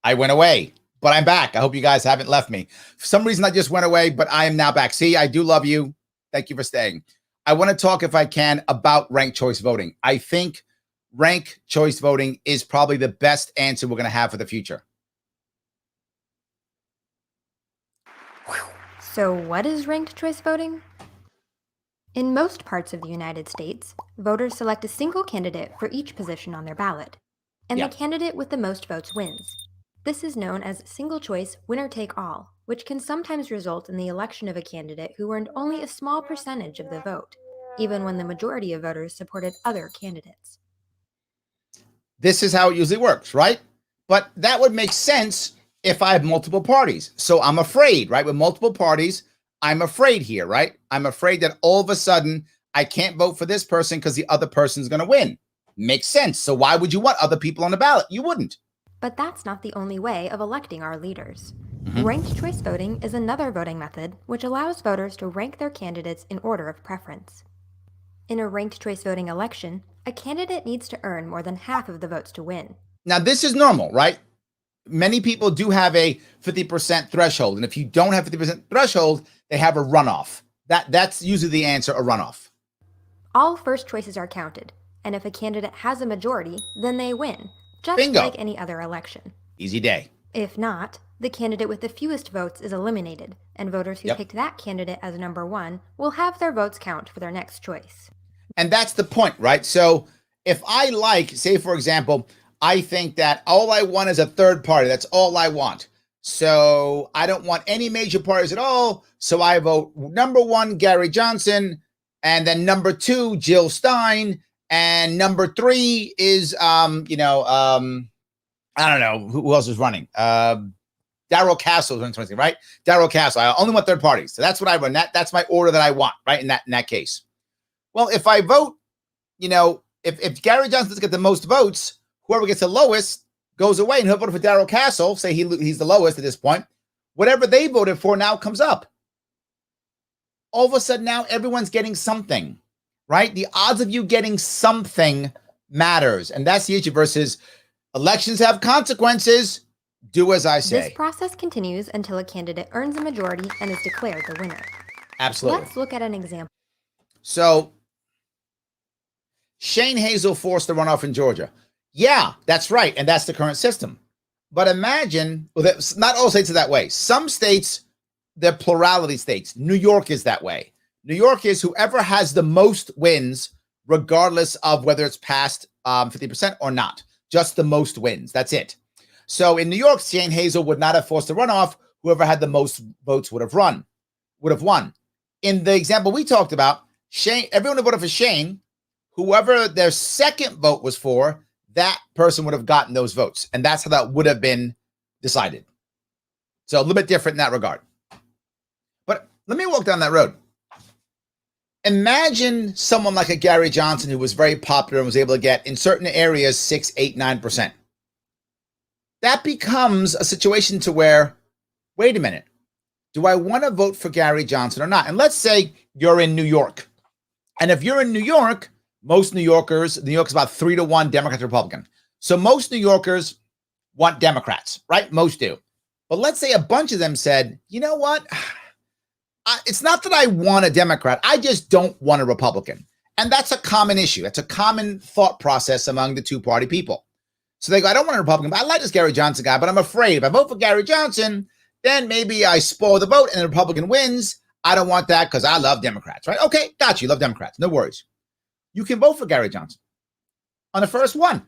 [SPEAKER 1] I went away, but I'm back. I hope you guys haven't left me. For some reason, I just went away, but I am now back. See, I do love you. Thank you for staying. I want to talk, if I can, about ranked choice voting. I think ranked choice voting is probably the best answer we're going to have for the future.
[SPEAKER 11] So what is ranked choice voting? In most parts of the United States, voters select a single candidate for each position on their ballot, and the candidate with the most votes wins. This is known as single-choice winner-take-all, which can sometimes result in the election of a candidate who earned only a small percentage of the vote, even when the majority of voters supported other candidates.
[SPEAKER 1] This is how it usually works, right? But that would make sense if I have multiple parties. So I'm afraid, right? With multiple parties, I'm afraid here, right? I'm afraid that all of a sudden I can't vote for this person because the other person's going to win. Makes sense. So why would you want other people on the ballot? You wouldn't.
[SPEAKER 11] But that's not the only way of electing our leaders. Ranked choice voting is another voting method which allows voters to rank their candidates in order of preference. In a ranked choice voting election, a candidate needs to earn more than half of the votes to win.
[SPEAKER 1] Now, this is normal, right? Many people do have a 50% threshold. And if you don't have 50% threshold, they have a runoff. That's usually the answer, a runoff.
[SPEAKER 11] All first choices are counted, and if a candidate has a majority, then they win, just
[SPEAKER 1] Bingo.
[SPEAKER 11] like any other election.
[SPEAKER 1] Easy day.
[SPEAKER 11] If not, the candidate with the fewest votes is eliminated, and voters who picked that candidate as number one will have their votes count for their next choice.
[SPEAKER 1] And that's the point, right? So if I like, say, for example, I think that all I want is a third party. That's all I want. So I don't want any major parties at all. So I vote number one, Gary Johnson, and then number two, Jill Stein, and number three is, I don't know who else is running. Darrell Castle, right? Darrell Castle. I only want third parties. So that's what I run. That's my order that I want, right? In that case. Well, if I vote, if Gary Johnson doesn't get the most votes, whoever gets the lowest goes away and whoever voted for Darrell Castle, say he's the lowest at this point, whatever they voted for now comes up. All of a sudden now everyone's getting something, right? The odds of you getting something matters. And that's the issue versus elections have consequences. Do as I say.
[SPEAKER 11] This process continues until a candidate earns a majority and is declared the winner.
[SPEAKER 1] Absolutely.
[SPEAKER 11] Let's look at an example.
[SPEAKER 1] So Shane Hazel forced the runoff in Georgia. Yeah, that's right. And that's the current system. But imagine, well, not all states are that way. Some states, they're plurality states. New York is that way. New York is whoever has the most wins, regardless of whether it's past 50% or not. Just the most wins. That's it. So in New York, Shane Hazel would not have forced a runoff. Whoever had the most votes would have won. In the example we talked about, everyone who voted for Shane, whoever their second vote was for, that person would have gotten those votes. And that's how that would have been decided. So a little bit different in that regard. But let me walk down that road. Imagine someone like a Gary Johnson who was very popular and was able to get in certain areas 6, 8, 9%. That becomes a situation to where, wait a minute, do I want to vote for Gary Johnson or not? And let's say you're in New York. And if you're in New York, most New Yorkers is about 3-1 Democrat to Republican. So most New Yorkers want Democrats, right? Most do. But let's say a bunch of them said, you know what? It's not that I want a Democrat. I just don't want a Republican. And that's a common issue. That's a common thought process among the two-party people. So they go, I don't want a Republican, but I like this Gary Johnson guy, but I'm afraid if I vote for Gary Johnson, then maybe I spoil the vote and the Republican wins. I don't want that because I love Democrats, right? Okay, got you. Love Democrats. No worries. You can vote for Gary Johnson on the first one.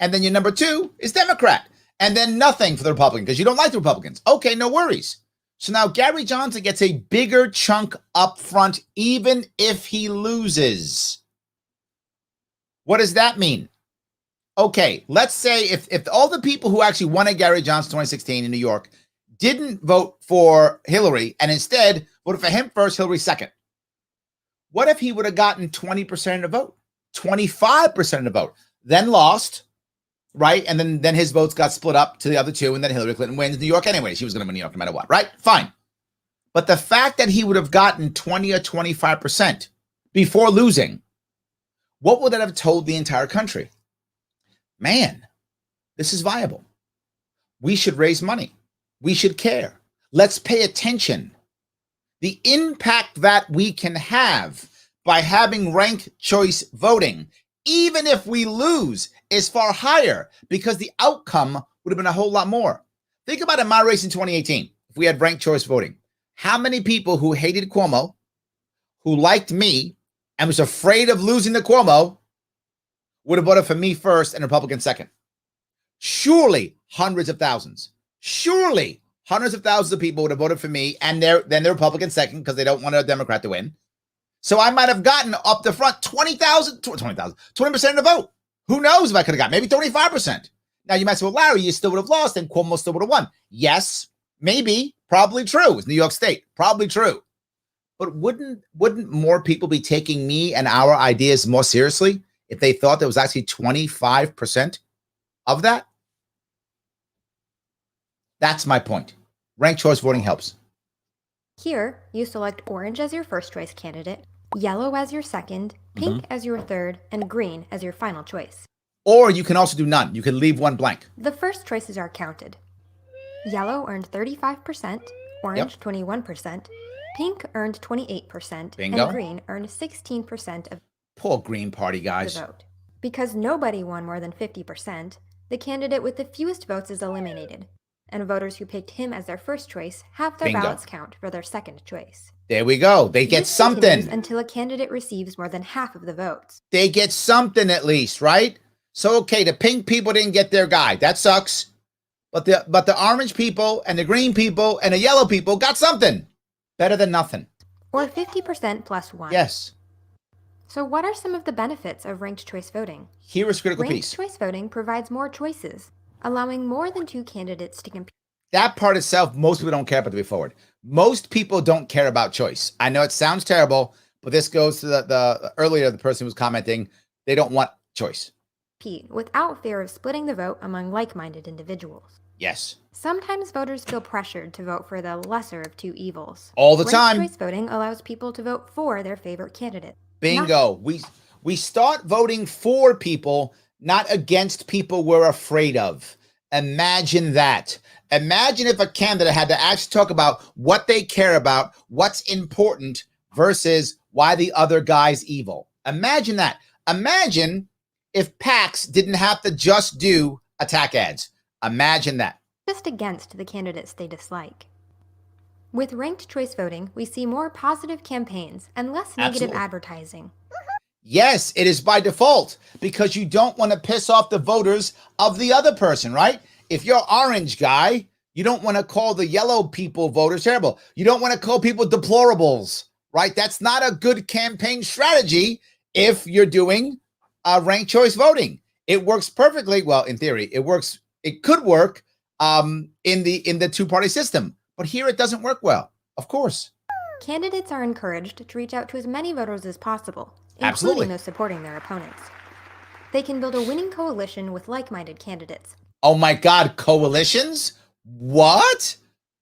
[SPEAKER 1] And then your number 2 is Democrat. And then nothing for the Republican because you don't like the Republicans. Okay, no worries. So now Gary Johnson gets a bigger chunk up front, even if he loses. What does that mean? Okay, let's say if all the people who actually wanted Gary Johnson 2016 in New York didn't vote for Hillary and instead voted for him first, Hillary second. What if he would have gotten 20% of the vote, 25% of the vote, then lost, right? And then his votes got split up to the other two, and then Hillary Clinton wins New York anyway. She was going to win New York no matter what, right? Fine. But the fact that he would have gotten 20 or 25% before losing, what would that have told the entire country? Man, this is viable. We should raise money. We should care. Let's pay attention. The impact that we can have by having ranked choice voting, even if we lose, is far higher because the outcome would have been a whole lot more. Think about in my race in 2018, if we had ranked choice voting. How many people who hated Cuomo, who liked me, and was afraid of losing to Cuomo would have voted for me first and Republican second? Surely hundreds of thousands. Surely hundreds of thousands of people would have voted for me and then the Republican second because they don't want a Democrat to win. So I might have gotten up the front 20% of the vote. Who knows if I could have got maybe 25%. Now you might say, well, Larry, you still would have lost and Cuomo still would have won. Yes, maybe, probably true. It's New York State, probably true. But wouldn't more people be taking me and our ideas more seriously if they thought there was actually 25% of that? That's my point. Ranked choice voting helps.
[SPEAKER 11] Here, you select orange as your first choice candidate, yellow as your second, pink as your third, and green as your final choice.
[SPEAKER 1] Or you can also do none. You can leave one blank.
[SPEAKER 11] The first choices are counted. Yellow earned 35%, orange 21%, pink earned 28%,
[SPEAKER 1] Bingo.
[SPEAKER 11] and green earned 16% of
[SPEAKER 1] Poor Green Party guys.
[SPEAKER 11] the vote. Because nobody won more than 50%, the candidate with the fewest votes is eliminated, and voters who picked him as their first choice have their
[SPEAKER 1] Bingo.
[SPEAKER 11] ballots count for their second choice.
[SPEAKER 1] There we go. They get
[SPEAKER 11] This continues
[SPEAKER 1] something.
[SPEAKER 11] until a candidate receives more than half of the votes.
[SPEAKER 1] They get something at least, right? So, okay, the pink people didn't get their guy. That sucks. But the orange people and the green people and the yellow people got something. Better than nothing.
[SPEAKER 11] Or 50% plus 1.
[SPEAKER 1] Yes.
[SPEAKER 11] So what are some of the benefits of ranked choice voting?
[SPEAKER 1] Here is critical
[SPEAKER 11] Ranked
[SPEAKER 1] piece.
[SPEAKER 11] choice voting provides more choices, allowing more than 2 candidates to compete.
[SPEAKER 1] That part itself, most people don't care about to be forward. Most people don't care about choice. I know it sounds terrible, but this goes to the earlier, the person who was commenting, they don't want choice.
[SPEAKER 11] compete without fear of splitting the vote among like-minded individuals.
[SPEAKER 1] Yes.
[SPEAKER 11] Sometimes voters feel pressured to vote for the lesser of two evils.
[SPEAKER 1] All the
[SPEAKER 11] Ranked
[SPEAKER 1] time.
[SPEAKER 11] choice voting allows people to vote for their favorite candidate.
[SPEAKER 1] Bingo. We start voting for people, not against people we're afraid of. Imagine that. Imagine if a candidate had to actually talk about what they care about, what's important, versus why the other guy's evil. Imagine that. Imagine if PACs didn't have to just do attack ads. Imagine that.
[SPEAKER 11] Just against the candidates they dislike. With ranked choice voting, we see more positive campaigns and less negative
[SPEAKER 1] Absolutely.
[SPEAKER 11] advertising.
[SPEAKER 1] Yes, it is by default because you don't want to piss off the voters of the other person, right? If you're orange guy, you don't want to call the yellow people voters terrible. You don't want to call people deplorables, right? That's not a good campaign strategy if you're doing ranked choice voting. It works perfectly. Well, in theory, it works. It could work in the two-party system, but here it doesn't work well, of course.
[SPEAKER 11] Candidates are encouraged to reach out to as many voters as possible,
[SPEAKER 1] Absolutely.
[SPEAKER 11] including those supporting their opponents. They can build a winning coalition with like-minded candidates.
[SPEAKER 1] Oh my God, coalitions? What?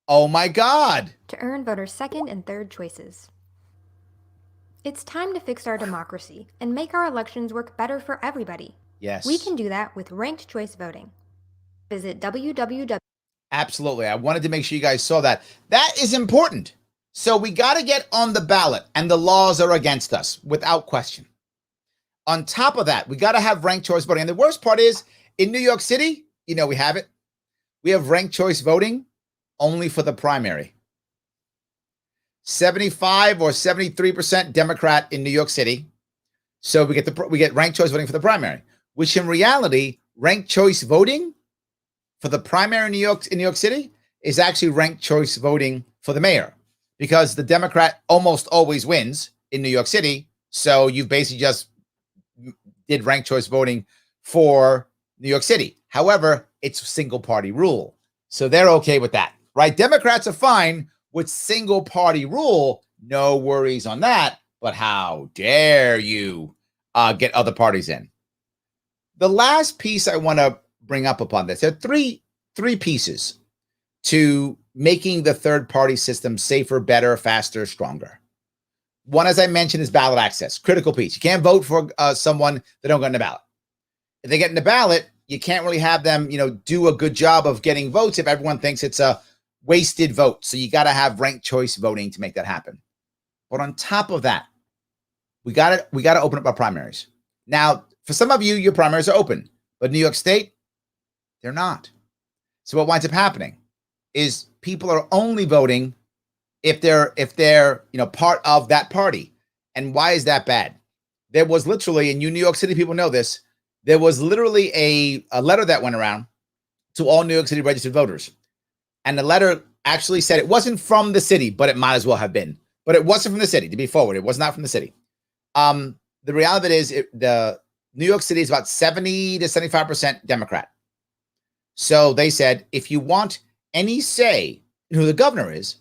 [SPEAKER 1] Oh my God.
[SPEAKER 11] To earn voters' second and third choices. It's time to fix our democracy and make our elections work better for everybody.
[SPEAKER 1] Yes.
[SPEAKER 11] We can do that with ranked choice voting. Visit www.
[SPEAKER 1] Absolutely. I wanted to make sure you guys saw that. That is important. So we got to get on the ballot, and the laws are against us without question. On top of that, we got to have ranked choice voting. And the worst part is in New York City, we have it. We have ranked choice voting only for the primary. 75 or 73% Democrat in New York City. So we get ranked choice voting for the primary, which in reality, ranked choice voting for the primary in New York City is actually ranked choice voting for the mayor, because the Democrat almost always wins in New York City. So you basically just did ranked choice voting for New York City. However, it's single party rule. So they're okay with that, right? Democrats are fine with single party rule. No worries on that. But how dare you get other parties in? The last piece I want to bring up upon this, there are three pieces to making the third party system safer, better, faster, stronger. One, as I mentioned, is ballot access. Critical piece. You can't vote for someone that don't get in the ballot. If they get in the ballot, you can't really have them, do a good job of getting votes if everyone thinks it's a wasted vote. So you got to have ranked choice voting to make that happen. But on top of that, we got to open up our primaries. Now, for some of you, your primaries are open, but New York State, they're not. So what winds up happening is people are only voting if they're part of that party. And why is that bad? There was literally, and you New York City people know this, there was literally a letter that went around to all New York City registered voters. And the letter actually said it wasn't from the city, but it might as well have been. But it wasn't from the city, to be forward. It was not from the city. The reality of it is the New York City is about 70 to 75% Democrat. So they said, if you want any say in who the governor is,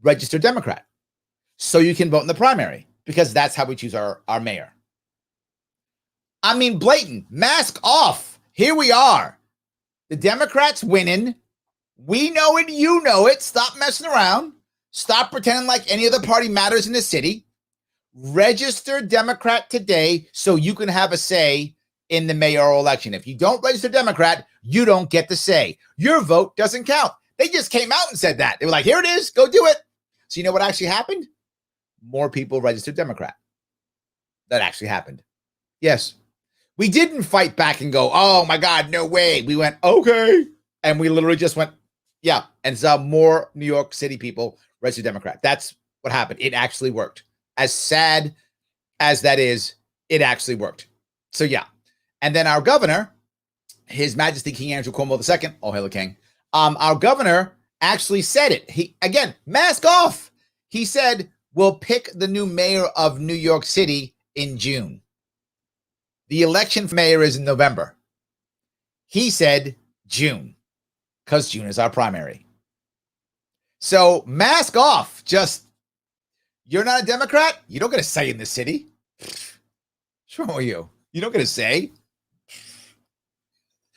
[SPEAKER 1] register Democrat. So you can vote in the primary, because that's how we choose our mayor. I mean, blatant, mask off. Here we are. The Democrats winning. We know it. You know it. Stop messing around. Stop pretending like any other party matters in the city. Register Democrat today so you can have a say in the mayoral election. If you don't register Democrat, you don't get the say. Your vote doesn't count. They just came out and said that. They were like, here it is. Go do it. So you know what actually happened? More people registered Democrat. That actually happened. Yes. We didn't fight back and go, oh my God, no way. We went, okay. And we literally just went, yeah. And saw more New York City people register Democrat. That's what happened. It actually worked. As sad as that is, it actually worked. So yeah. And then our governor, His Majesty King Andrew Cuomo II, oh hail the king, our governor actually said it. He, again, mask off. He said, we'll pick the new mayor of New York City in June. The election for mayor is in November. He said June, because June is our primary. So mask off. Just, you're not a Democrat? You don't get a say in the city. What's wrong with you? You don't get a say.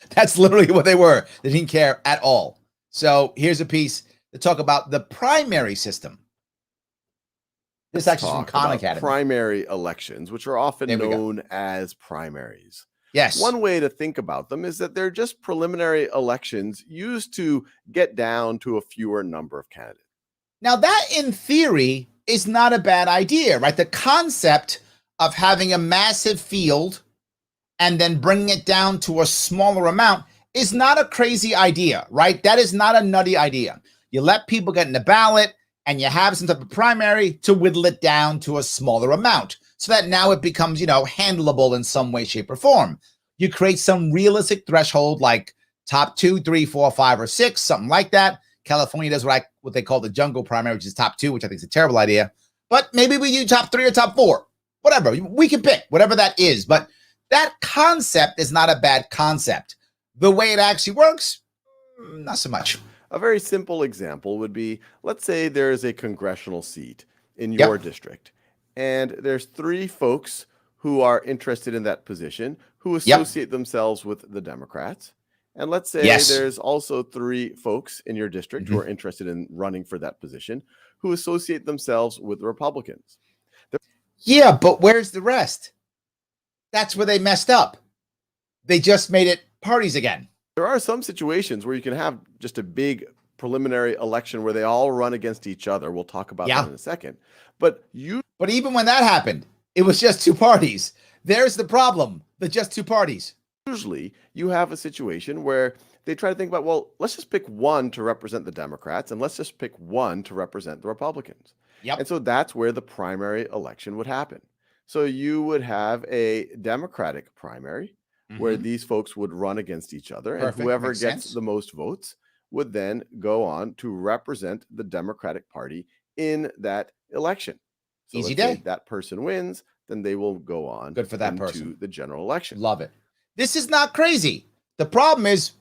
[SPEAKER 1] That's literally what they were. They didn't care at all. So here's a piece to talk about the primary system. This actually is from Khan Academy.
[SPEAKER 12] Primary elections, which are often
[SPEAKER 1] There we go.
[SPEAKER 12] known as primaries.
[SPEAKER 1] Yes.
[SPEAKER 12] One way to think about them is that they're just preliminary elections used to get down to a fewer number of candidates.
[SPEAKER 1] Now, that in theory is not a bad idea, right? The concept of having a massive field and then bringing it down to a smaller amount is not a crazy idea, right? That is not a nutty idea. You let people get in the ballot and you have some type of primary to whittle it down to a smaller amount so that now it becomes, handleable in some way, shape, or form. You create some realistic threshold like top 2, 3, 4, 5, or 6, something like that. California does what they call the jungle primary, which is top 2, which I think is a terrible idea. But maybe we do top 3 or top 4, whatever. We can pick whatever that is. But that concept is not a bad concept. The way it actually works, not so much.
[SPEAKER 12] A very simple example would be, let's say there's a congressional seat in your district, and there's 3 folks who are interested in that position who associate themselves with the Democrats. And let's say there's also 3 folks in your district who are interested in running for that position who associate themselves with the Republicans.
[SPEAKER 1] Yeah, but where's the rest? That's where they messed up. They just made it parties again.
[SPEAKER 12] There are some situations where you can have just a big preliminary election where they all run against each other. We'll talk about that in a second. But
[SPEAKER 1] even when that happened, it was just 2 parties. There's the problem. The just 2 parties.
[SPEAKER 12] Usually you have a situation where they try to think about, well, let's just pick one to represent the Democrats and let's just pick one to represent the Republicans. And so that's where the primary election would happen. So you would have a Democratic primary where these folks would run against each other.
[SPEAKER 1] Perfect.
[SPEAKER 12] And whoever
[SPEAKER 1] Makes
[SPEAKER 12] gets
[SPEAKER 1] sense.
[SPEAKER 12] the most votes would then go on to represent the Democratic Party in that election. So
[SPEAKER 1] Easy
[SPEAKER 12] let's say
[SPEAKER 1] day.
[SPEAKER 12] that person wins, then they will go on
[SPEAKER 1] Good for that
[SPEAKER 12] into
[SPEAKER 1] person.
[SPEAKER 12] the general election.
[SPEAKER 1] Love it. This is not crazy. The problem is,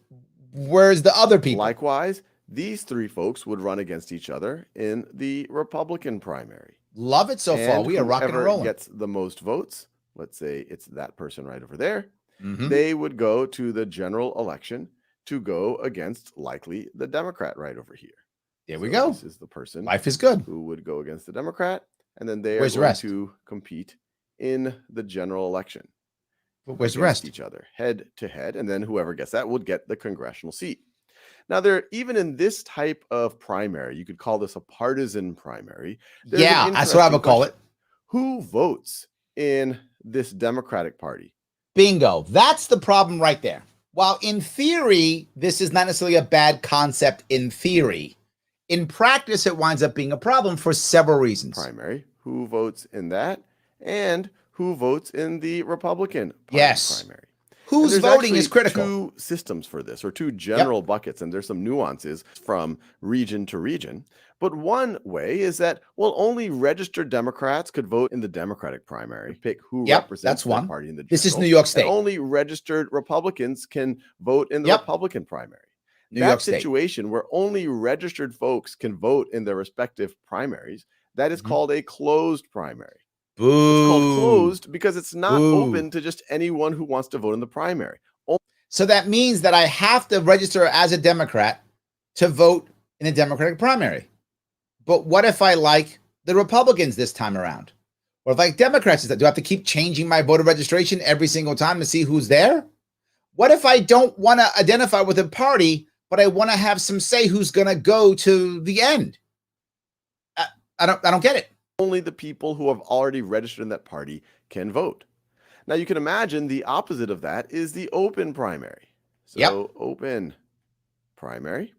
[SPEAKER 1] where's the other people?
[SPEAKER 12] Likewise, these 3 folks would run against each other in the Republican primary.
[SPEAKER 1] Love it so far. We are rocking and
[SPEAKER 12] whoever
[SPEAKER 1] rolling.
[SPEAKER 12] Gets the most votes. Let's say it's that person right over there. They would go to the general election to go against likely the Democrat right over here.
[SPEAKER 1] There we go.
[SPEAKER 12] This is the person.
[SPEAKER 1] Life is good.
[SPEAKER 12] Who would go against the Democrat, and then they are
[SPEAKER 1] Where's the
[SPEAKER 12] going
[SPEAKER 1] rest?
[SPEAKER 12] to compete in the general election.
[SPEAKER 1] But where's the
[SPEAKER 12] against
[SPEAKER 1] rest?
[SPEAKER 12] Each other, head to head, and then whoever gets that would get the congressional seat. Now, even in this type of primary, you could call this a partisan primary.
[SPEAKER 1] Yeah, that's what I would call it.
[SPEAKER 12] Who votes in this Democratic Party?
[SPEAKER 1] Bingo. That's the problem right there. While in theory, this is not necessarily a bad concept in theory, in practice, it winds up being a problem for several reasons.
[SPEAKER 12] Primary. Who votes in that? And who votes in the Republican Party primary?
[SPEAKER 1] Who's voting is critical.
[SPEAKER 12] 2 systems for this, or 2 general buckets, and there's some nuances from region to region. But one way is that, well, only registered Democrats could vote in the Democratic primary, pick who represents their party in the general.
[SPEAKER 1] This is New York State.
[SPEAKER 12] And only registered Republicans can vote in the Republican primary.
[SPEAKER 1] New York State.
[SPEAKER 12] Situation where only registered folks can vote in their respective primaries, that is called a closed primary.
[SPEAKER 1] Boo.
[SPEAKER 12] It's called closed because it's not open to just anyone who wants to vote in the primary.
[SPEAKER 1] So that means that I have to register as a Democrat to vote in a Democratic primary. But what if I like the Republicans this time around? Or if I like Democrats, do I have to keep changing my voter registration every single time to see who's there? What if I don't want to identify with a party, but I want to have some say who's going to go to the end? I don't get it.
[SPEAKER 12] Only the people who have already registered in that party can vote. Now you can imagine the opposite of that is the open primary. So open primary.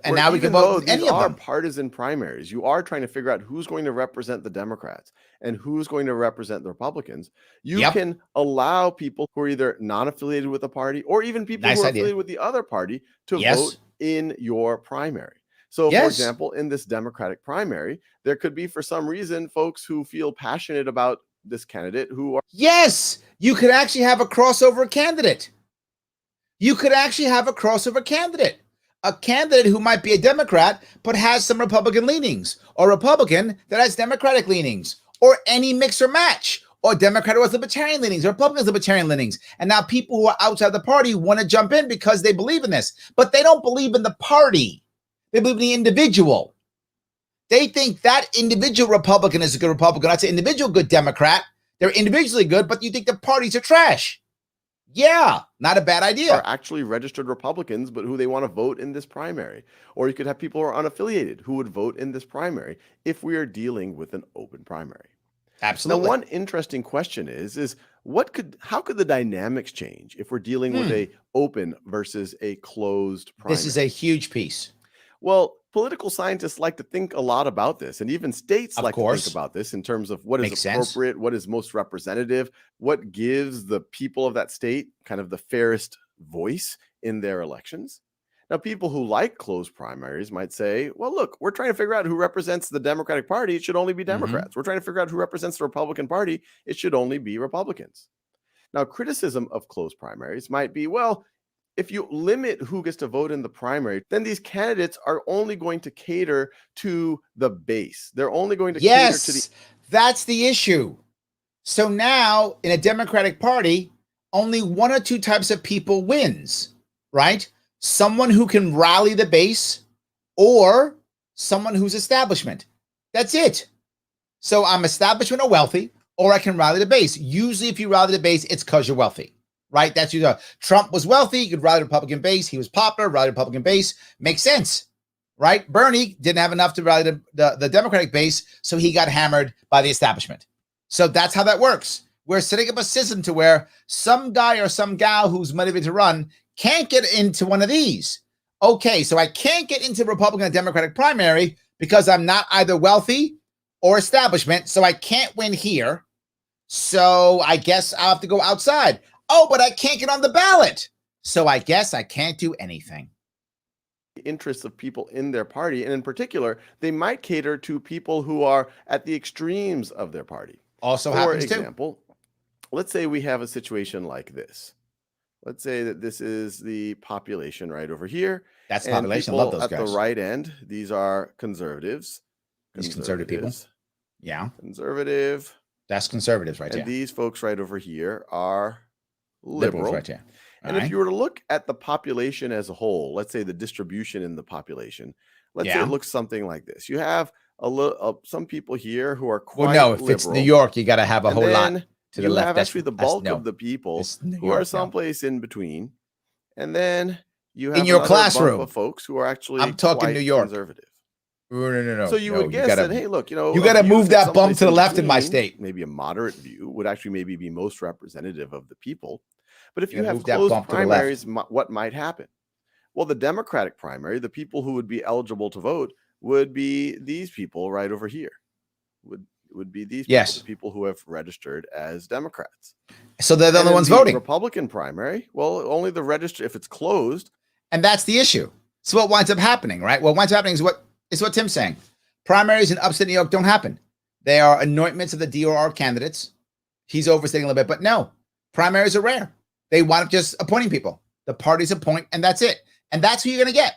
[SPEAKER 1] And now we can vote any of them.
[SPEAKER 12] Partisan primaries. You are trying to figure out who's going to represent the Democrats and who's going to represent the Republicans. You can allow people who are either non-affiliated with the party or even people who are affiliated with the other party to vote in your primary. So, for example, in this Democratic primary, there could be, for some reason, folks who feel passionate about this candidate who are...
[SPEAKER 1] Yes, you could actually have a crossover candidate. You could actually have a crossover candidate. A candidate who might be a Democrat, but has some Republican leanings, or a Republican that has Democratic leanings, or any mix or match, or Democrat was libertarian leanings, or Republicans libertarian leanings. And now people who are outside the party want to jump in because they believe in this, but they don't believe in the party. They believe in the individual. They think that individual Republican is a good Republican. That's an individual good Democrat. They're individually good, but you think the parties are trash. Yeah, not a bad idea.
[SPEAKER 12] Are actually registered Republicans, but who they want to vote in this primary. Or you could have people who are unaffiliated who would vote in this primary if we are dealing with an open primary.
[SPEAKER 1] Absolutely.
[SPEAKER 12] Now, one interesting question is how could the dynamics change if we're dealing with a open versus a closed primary?
[SPEAKER 1] This is a huge piece.
[SPEAKER 12] Well, political scientists like to think a lot about this, and even states like to think about this in terms of what is appropriate, what is most representative, what gives the people of that state kind of the fairest voice in their elections. Now, people who like closed primaries might say, well, look, we're trying to figure out who represents the Democratic Party. It should only be Democrats. We're trying to figure out who represents the Republican Party. It should only be Republicans. Now, criticism of closed primaries might be, well, if you limit who gets to vote in the primary, then these candidates are only going to cater to the base. They're only going to cater to the...
[SPEAKER 1] That's the issue. So now in a Democratic Party, only one or two types of people wins, right? Someone who can rally the base or someone who's establishment. That's it. So I'm establishment or wealthy, or I can rally the base. Usually if you rally the base, it's because you're wealthy, right? That's you. Trump was wealthy. He could rally the Republican base. He was popular, rally the Republican base. Makes sense, right? Bernie didn't have enough to rally the Democratic base, so he got hammered by the establishment. So that's how that works. We're setting up a system to where some guy or some gal who's motivated to run can't get into one of these. Okay, so I can't get into Republican or Democratic primary because I'm not either wealthy or establishment, so I can't win here. So I guess I'll have to go outside. Oh, but I can't get on the ballot. So I guess I can't do anything.
[SPEAKER 12] Interests of people in their party, and in particular, they might cater to people who are at the extremes of their party.
[SPEAKER 1] Also happens too.
[SPEAKER 12] For example, let's say we have a situation like this. Let's say that this is the population right over here.
[SPEAKER 1] That's the population. I love those guys.
[SPEAKER 12] At the right end, these are conservatives.
[SPEAKER 1] These conservative people. Yeah.
[SPEAKER 12] Conservative.
[SPEAKER 1] That's conservatives right there.
[SPEAKER 12] And these folks right over here are liberal.
[SPEAKER 1] Right there.
[SPEAKER 12] And if you were to look at the population as a whole, let's say the distribution in the population, let's say it looks something like this. You have some people here who are quite
[SPEAKER 1] well, no, if
[SPEAKER 12] liberal.
[SPEAKER 1] It's New York, you got to have a whole lot to the left.
[SPEAKER 12] You have actually the bulk of the people who are someplace in between. And then you have
[SPEAKER 1] in your classroom
[SPEAKER 12] of folks who are actually
[SPEAKER 1] I'm talking New York.
[SPEAKER 12] Conservative.
[SPEAKER 1] No.
[SPEAKER 12] So you would guess that, hey, look, you
[SPEAKER 1] got to move that bump to the left in my state.
[SPEAKER 12] Maybe a moderate view would actually maybe be most representative of the people. But if you have closed primaries, what might happen? Well, the Democratic primary, the people who would be eligible to vote would be these people right over here. Would be these people, the people who have registered as Democrats.
[SPEAKER 1] So they're the only ones voting.
[SPEAKER 12] Republican primary, well, only the register if it's closed.
[SPEAKER 1] And that's the issue. So what winds up happening, right? What winds up happening is what Tim's saying. Primaries in upstate New York don't happen. They are anointments of the DOR candidates. He's overstating a little bit, but no, primaries are rare. They wind up just appointing people. The parties appoint, and that's it. And that's who you're going to get.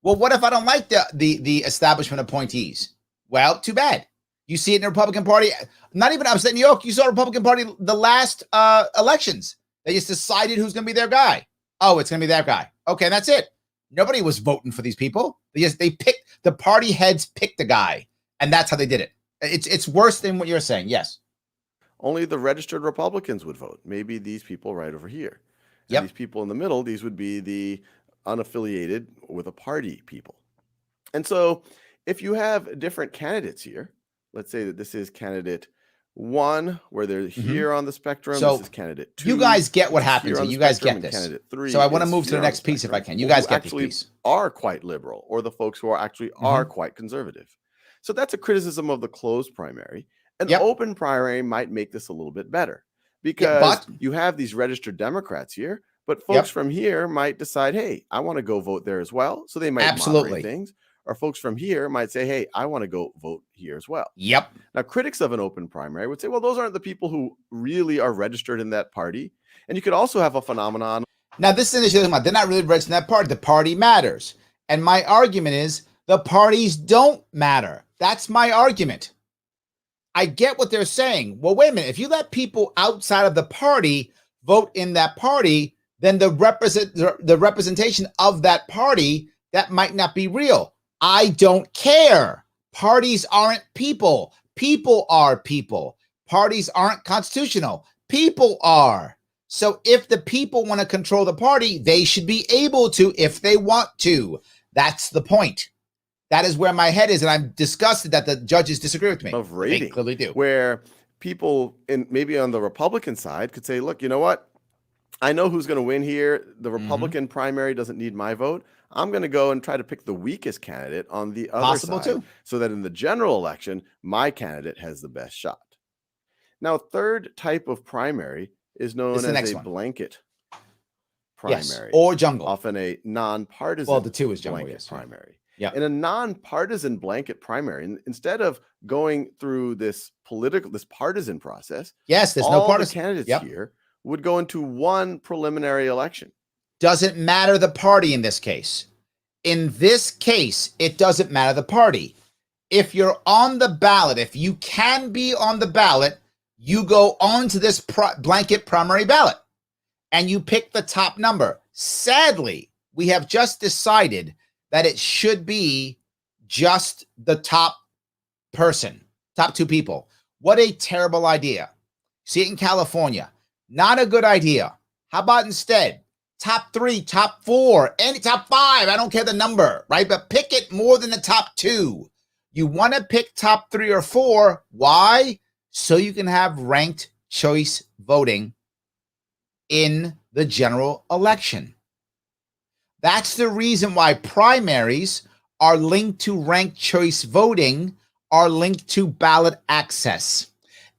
[SPEAKER 1] Well, what if I don't like the establishment appointees? Well, too bad. You see it in the Republican Party, not even upstate New York. You saw Republican Party the last elections. They just decided who's going to be their guy. Oh, it's going to be that guy. Okay, that's it. Nobody was voting for these people. They picked, the party heads picked a guy, and that's how they did it. It's worse than what you're saying. Yes.
[SPEAKER 12] Only the registered Republicans would vote. Maybe these people right over here. And these people in the middle, these would be the unaffiliated with a party people. And so if you have different candidates here, let's say that this is candidate 1, where they're here on the spectrum.
[SPEAKER 1] So
[SPEAKER 12] this is candidate 2.
[SPEAKER 1] You guys get what happens here. You guys get this.
[SPEAKER 12] Candidate 3
[SPEAKER 1] so I want to move to the next piece if I can. You guys get this piece.
[SPEAKER 12] Are quite liberal, or the folks who are actually are quite conservative. So that's a criticism of the closed primary. An open primary might make this a little bit better because you have these registered Democrats here, but folks from here might decide, hey, I want to go vote there as well. So they might moderate things. Or folks from here might say, hey, I want to go vote here as well.
[SPEAKER 1] Yep.
[SPEAKER 12] Now, critics of an open primary would say, well, those aren't the people who really are registered in that party. And you could also have a phenomenon.
[SPEAKER 1] Now, this is they're not really registered in that party. The party matters. And my argument is the parties don't matter. That's my argument. I get what they're saying. Well, wait a minute. If you let people outside of the party vote in that party, then the representation of that party, that might not be real. I don't care. Parties aren't people. People are people. Parties aren't constitutional. People are. So if the people want to control the party, they should be able to if they want to. That's the point. That is where my head is, and I'm disgusted that the judges disagree with me.
[SPEAKER 12] Of rating,
[SPEAKER 1] they clearly do.
[SPEAKER 12] Where people maybe on the Republican side could say, look, you know what? I know who's going to win here. The Republican primary doesn't need my vote. I'm going to go and try to pick the weakest candidate on the other side
[SPEAKER 1] too.
[SPEAKER 12] so that in the general election, my candidate has the best shot. Now, third type of primary is known as a blanket primary.
[SPEAKER 1] Yes, or jungle.
[SPEAKER 12] Often a nonpartisan
[SPEAKER 1] well, the two is jungle,
[SPEAKER 12] blanket primary.
[SPEAKER 1] Yeah.
[SPEAKER 12] In a nonpartisan blanket primary, instead of going through this partisan process,
[SPEAKER 1] yes, there's
[SPEAKER 12] all
[SPEAKER 1] no partisan
[SPEAKER 12] the candidates here would go into one preliminary election.
[SPEAKER 1] Doesn't matter the party in this case. In this case, it doesn't matter the party. If you're on the ballot, if you can be on the ballot, you go on to this blanket primary ballot and you pick the top number. Sadly, we have just decided that it should be just the top person, top two people. What a terrible idea. See it in California. Not a good idea. How about instead, top 3, top 4, any top 5, I don't care the number, right? But pick it more than the top 2. You want to pick top 3 or 4. Why? So you can have ranked choice voting in the general election. That's the reason why primaries are linked to ranked choice voting, are linked to ballot access.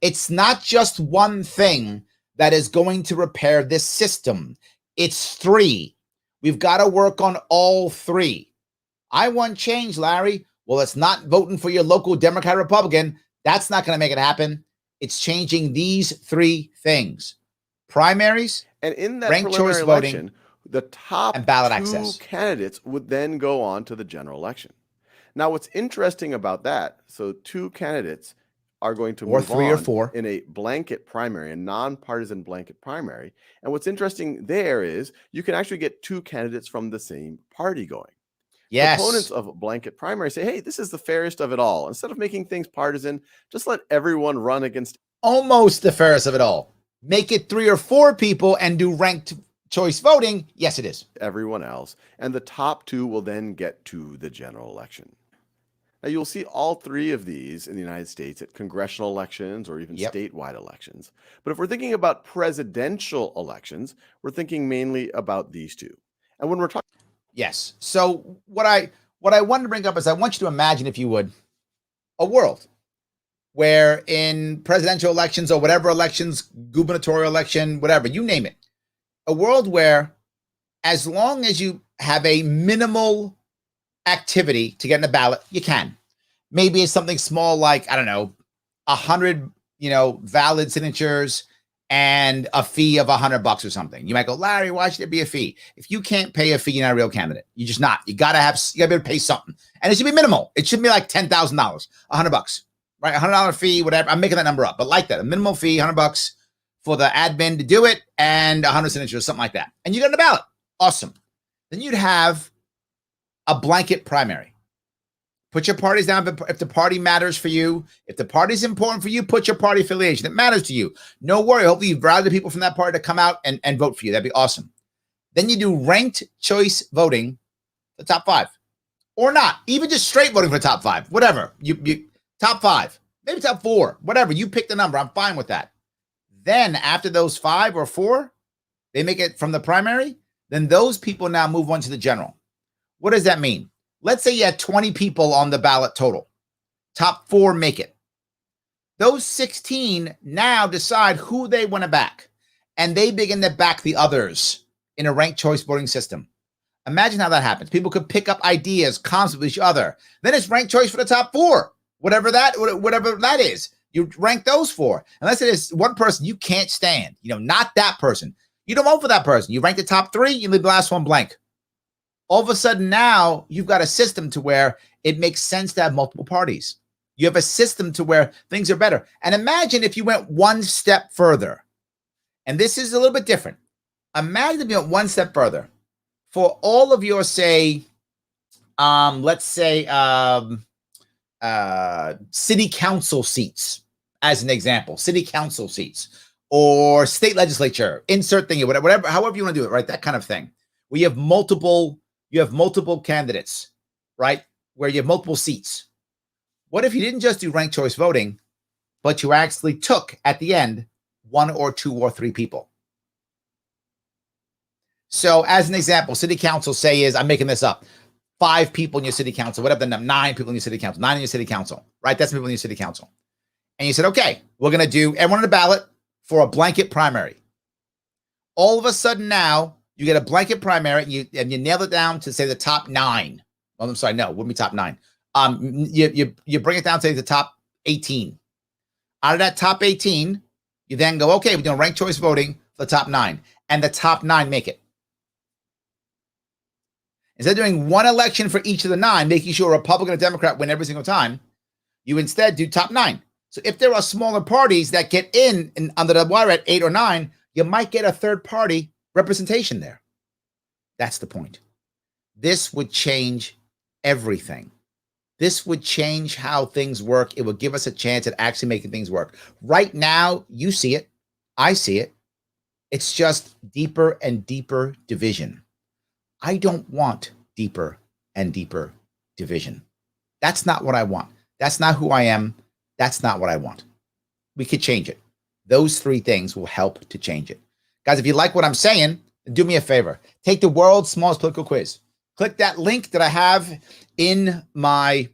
[SPEAKER 1] It's not just one thing that is going to repair this system. It's 3. We've got to work on all 3. I want change, Larry. Well, it's not voting for your local Democrat, Republican. That's not going to make it happen. It's changing these 3 things. Primaries,
[SPEAKER 12] and in that
[SPEAKER 1] ranked choice
[SPEAKER 12] election,
[SPEAKER 1] voting,
[SPEAKER 12] the top
[SPEAKER 1] and ballot
[SPEAKER 12] 2
[SPEAKER 1] access
[SPEAKER 12] candidates would then go on to the general election. Now, what's interesting about that, so 2 candidates are going to move
[SPEAKER 1] 3
[SPEAKER 12] on
[SPEAKER 1] or 4
[SPEAKER 12] in a blanket primary, a nonpartisan blanket primary. And what's interesting there is you can actually get 2 candidates from the same party going.
[SPEAKER 1] Yes.
[SPEAKER 12] Opponents of blanket primary say, hey, this is the fairest of it all. Instead of making things partisan, just let everyone run against
[SPEAKER 1] almost the fairest of it all. Make it 3 or 4 people and do ranked choice voting. Yes, it is.
[SPEAKER 12] Everyone else. And the top 2 will then get to the general election. Now, you'll see all 3 of these in the United States at congressional elections or even statewide elections. But if we're thinking about presidential elections, we're thinking mainly about these 2. And when we're talking...
[SPEAKER 1] Yes. So what I wanted to bring up is I want you to imagine, if you would, a world where in presidential elections or whatever elections, gubernatorial election, whatever, you name it, a world where as long as you have a minimal activity to get in the ballot, you can. Maybe it's something small like, I don't know, 100, valid signatures and a fee of $100 or something. You might go, Larry, why should there be a fee? If you can't pay a fee, you're not a real candidate. You're just not. You gotta be able to pay something. And it should be minimal. It shouldn't be like $10,000, $100, right? $100 fee, whatever. I'm making that number up, but like that, a minimal fee, $100 for the admin to do it and 100 signatures, something like that. And you get on the ballot. Awesome. Then you'd have a blanket primary. Put your parties down if the party matters for you. If the party's important for you, put your party affiliation. It matters to you. No worry. Hopefully you've routed people from that party to come out and vote for you. That'd be awesome. Then you do ranked choice voting, the top 5. Or not. Even just straight voting for the top 5. Whatever. You top 5. Maybe top 4. Whatever. You pick the number. I'm fine with that. Then after those 5 or 4, they make it from the primary. Then those people now move on to the general. What does that mean? Let's say you had 20 people on the ballot total. Top 4 make it. Those 16 now decide who they want to back, and they begin to back the others in a ranked choice voting system. Imagine how that happens. People could pick up ideas constantly with each other. Then it's ranked choice for the top 4, whatever that is. You rank those 4. Unless it is one person you can't stand, not that person. You don't vote for that person. You rank the top 3, you leave the last one blank. All of a sudden now you've got a system to where it makes sense to have multiple parties. You have a system to where things are better. And imagine if you went one step further. And this is a little bit different. Imagine if you went one step further. For all of your, say, let's say, city council seats, as an example, city council seats, or state legislature, insert thing, whatever, however you want to do it, right? That kind of thing. Where you have multiple candidates, right? Where you have multiple seats. What if you didn't just do ranked choice voting, but you actually took at the end 1 or 2 or 3 people? So as an example, city council, say, is, I'm making this up, 5 people in your city council, whatever the number, 9 people in your city council, 9 in your city council, right? That's people in your city council. And you said, okay, we're going to do everyone on the ballot for a blanket primary. All of a sudden now, you get a blanket primary and you nail it down to, say, the top 9. Oh, I'm sorry, no, it wouldn't be top 9. You bring it down to the top 18. Out of that top 18, you then go, okay, we're doing ranked choice voting for the top 9. And the top 9 make it. Instead of doing one election for each of the 9, making sure a Republican and Democrat win every single time, you instead do top 9. So if there are smaller parties that get in under the wire at 8 or 9, you might get a third party representation there. That's the point. This would change everything. This would change how things work. It would give us a chance at actually making things work. Right now, you see it. I see it. It's just deeper and deeper division. I don't want deeper and deeper division. That's not what I want. That's not who I am. That's not what I want. We could change it. Those 3 things will help to change it. Guys, if you like what I'm saying, do me a favor. Take the world's smallest political quiz. Click that link that I have in my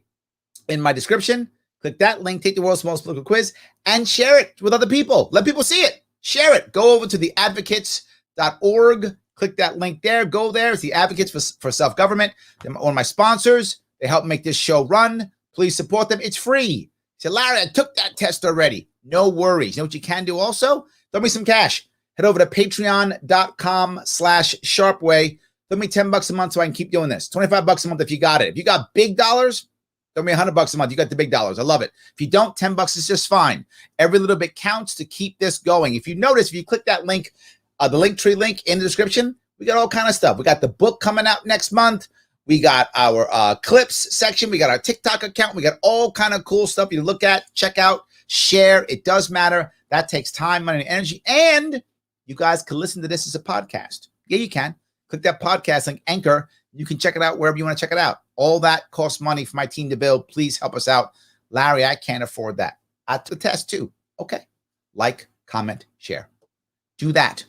[SPEAKER 1] description. Click that link, take the world's smallest political quiz, and share it with other people. Let people see it. Share it. Go over to theadvocates.org. Click that link there. Go there. It's the Advocates for Self-Government. They're one of my sponsors. They help make this show run. Please support them. It's free. Say, Larry, I took that test already. No worries. You know what you can do also? Throw me some cash. Head over to patreon.com/sharpeway. Throw me $10 a month so I can keep doing this. $25 a month if you got it. If you got big dollars, throw me $100 a month. You got the big dollars. I love it. If you don't, $10 is just fine. Every little bit counts to keep this going. If you notice, if you click that link, the Linktree link in the description, we got all kind of stuff. We got the book coming out next month. We got our clips section. We got our TikTok account. We got all kind of cool stuff you look at, check out, share. It does matter. That takes time, money, and energy. And you guys can listen to this as a podcast. Yeah, you can. Click that podcast link, Anchor. You can check it out wherever you want to check it out. All that costs money for my team to build. Please help us out. Larry, I can't afford that. I took the test too. Okay. Like, comment, share. Do that.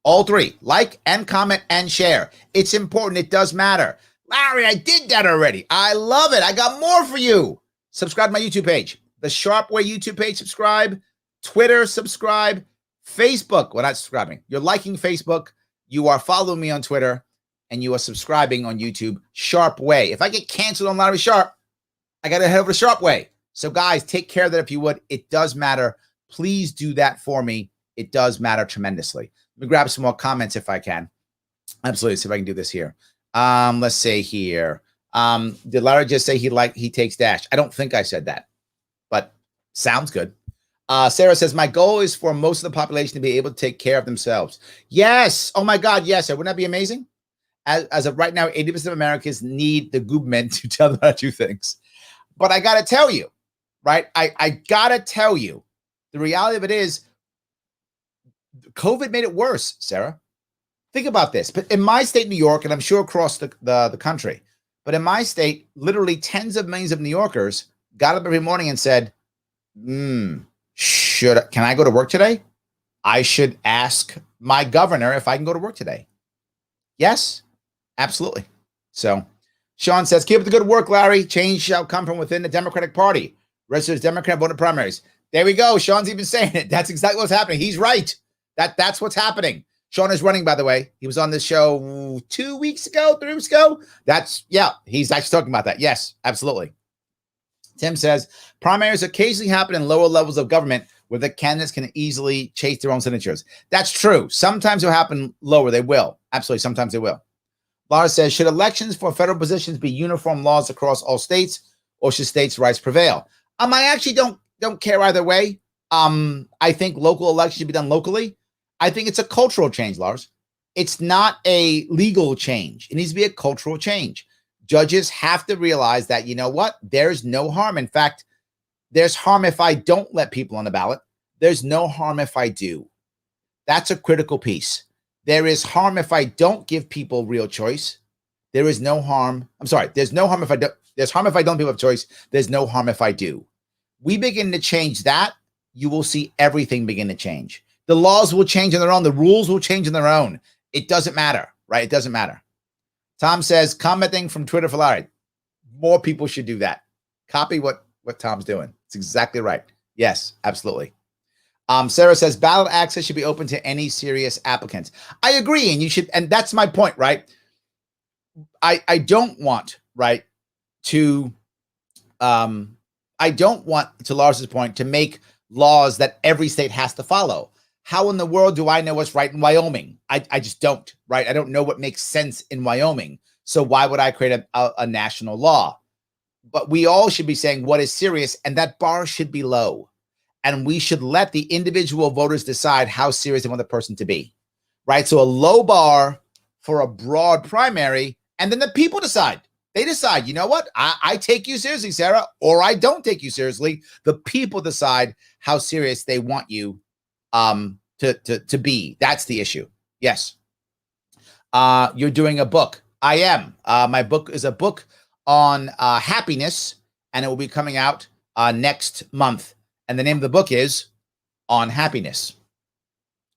[SPEAKER 1] All 3. Like and comment and share. It's important. It does matter. Larry, I did that already. I love it. I got more for you. Subscribe to my YouTube page. The Sharpe Way YouTube page, subscribe. Twitter, subscribe. Facebook, well, not subscribing. You're liking Facebook. You are following me on Twitter. And you are subscribing on YouTube. Sharpe Way. If I get canceled on Larry Sharpe, I got to head over to Sharpe Way. So, guys, take care of that if you would. It does matter. Please do that for me. It does matter tremendously. Let me grab some more comments if I can. Absolutely. See if I can do this here. Let's say here. Did Larry just say he takes Dash? I don't think I said that, but sounds good. Sarah says, my goal is for most of the population to be able to take care of themselves. Yes. Oh my God. Yes. Wouldn't that be amazing? As of right now, 80% of Americans need the government to tell them how to do things. But I got to tell you, right? I got to tell you, the reality of it is COVID made it worse, Sarah. Think about this. But in my state, New York, and I'm sure across the country, but in my state, literally tens of millions of New Yorkers got up every morning and said, can I go to work today? I should ask my governor if I can go to work today. Yes, absolutely. So Sean says, keep up the good work, Larry. Change shall come from within the Democratic Party. Registered Democrat voted primaries. There we go. Sean's even saying it. That's exactly what's happening. He's right. That's what's happening. Sean is running, by the way. He was on this show 3 weeks ago. He's actually talking about that. Yes, absolutely. Tim says, primaries occasionally happen in lower levels of government where the candidates can easily chase their own signatures. That's true. Sometimes it'll happen lower. They will. Absolutely. Sometimes they will. Laura says, should elections for federal positions be uniform laws across all states, or should states' rights prevail? I actually don't care either way. I think local elections should be done locally. I think it's a cultural change, Lars. It's not a legal change. It needs to be a cultural change. Judges have to realize that, you know what? There's no harm. In fact, there's harm if I don't let people on the ballot. There's no harm if I do. That's a critical piece. There is harm if I don't give people real choice. There is no harm. I'm sorry. There's no harm if I don't. There's harm if I don't give up choice. There's no harm if I do. We begin to change that, you will see everything begin to change. The laws will change on their own. The rules will change on their own. It doesn't matter, right? It doesn't matter. Tom says, commenting from Twitter for Larry. More people should do that. Copy what Tom's doing. It's exactly right. Yes, absolutely. Sarah says, ballot access should be open to any serious applicants. I agree, and you should, and that's my point, right? I don't want, right, to, I don't want, to Lars's point, to make laws that every state has to follow. How in the world do I know what's right in Wyoming? I just don't, right? I don't know what makes sense in Wyoming. So why would I create a national law? But we all should be saying what is serious, and that bar should be low. And we should let the individual voters decide how serious they want the person to be, right? So a low bar for a broad primary, and then the people decide. They decide, you know what? I take you seriously, Sarah, or I don't take you seriously. The people decide how serious they want you to be. That's the issue. Yes. You're doing a book. I am. My book is a book on happiness, and it will be coming out next month. And the name of the book is On Happiness.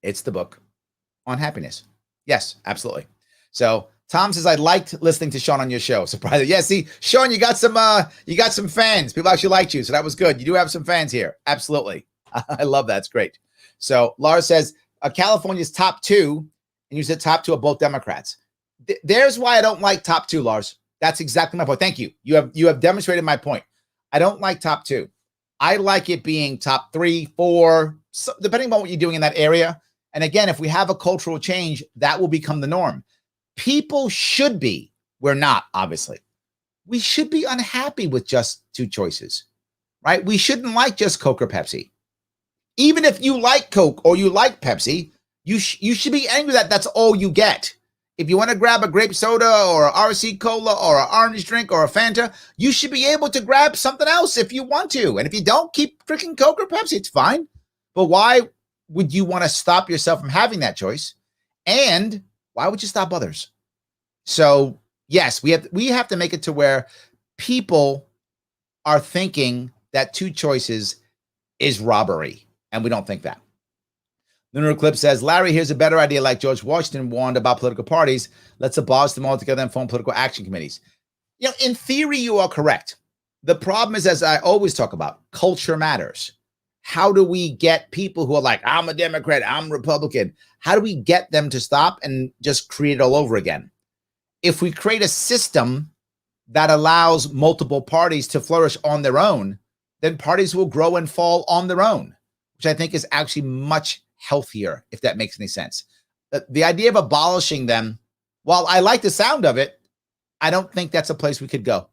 [SPEAKER 1] It's the book on happiness. Yes, absolutely. So Tom says, I liked listening to Sean on your show. Surprised. Yeah, see, Sean, you got some fans. People actually liked you. So that was good. You do have some fans here. Absolutely. I love that. It's great. So Laura says, California's top two, and you said top two are both Democrats. There's why I don't like top two, Lars. That's exactly my point. Thank you. You have demonstrated my point. I don't like top two. I like it being top 3, 4, so depending on what you're doing in that area. And again, if we have a cultural change, that will become the norm. People should be, we're not, obviously. We should be unhappy with just two choices, right? We shouldn't like just Coke or Pepsi. Even if you like Coke or you like Pepsi, you should be angry that that's all you get. If you want to grab a grape soda or a RC Cola or an orange drink or a Fanta, you should be able to grab something else if you want to. And if you don't, keep drinking Coke or Pepsi. It's fine. But why would you want to stop yourself from having that choice? And why would you stop others? So, yes, we have to make it to where people are thinking that two choices is robbery. And we don't think that. Lunar Eclipse says, Larry, here's a better idea like George Washington warned about political parties. Let's abolish them all together and form political action committees. You know, in theory, you are correct. The problem is, as I always talk about, culture matters. How do we get people who are like, I'm a Democrat, I'm Republican? How do we get them to stop and just create it all over again? If we create a system that allows multiple parties to flourish on their own, then parties will grow and fall on their own, which I think is actually much healthier, if that makes any sense. The idea of abolishing them, while I like the sound of it, I don't think that's a place we could go.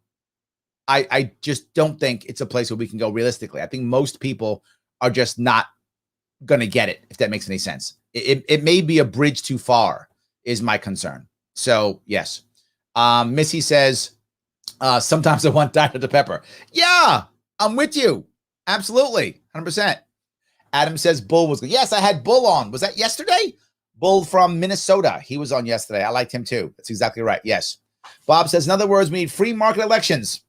[SPEAKER 1] I just don't think it's a place where we can go realistically. I think most people are just not going to get it, if that makes any sense. It may be a bridge too far, is my concern. So, yes. Missy says, sometimes I want Dr. Pepper. Yeah, I'm with you. Absolutely. 100%. Adam says Bull was good. Yes, I had Bull on. Was that yesterday? Bull from Minnesota. He was on yesterday. I liked him too. That's exactly right. Yes. Bob says, in other words, we need free market elections.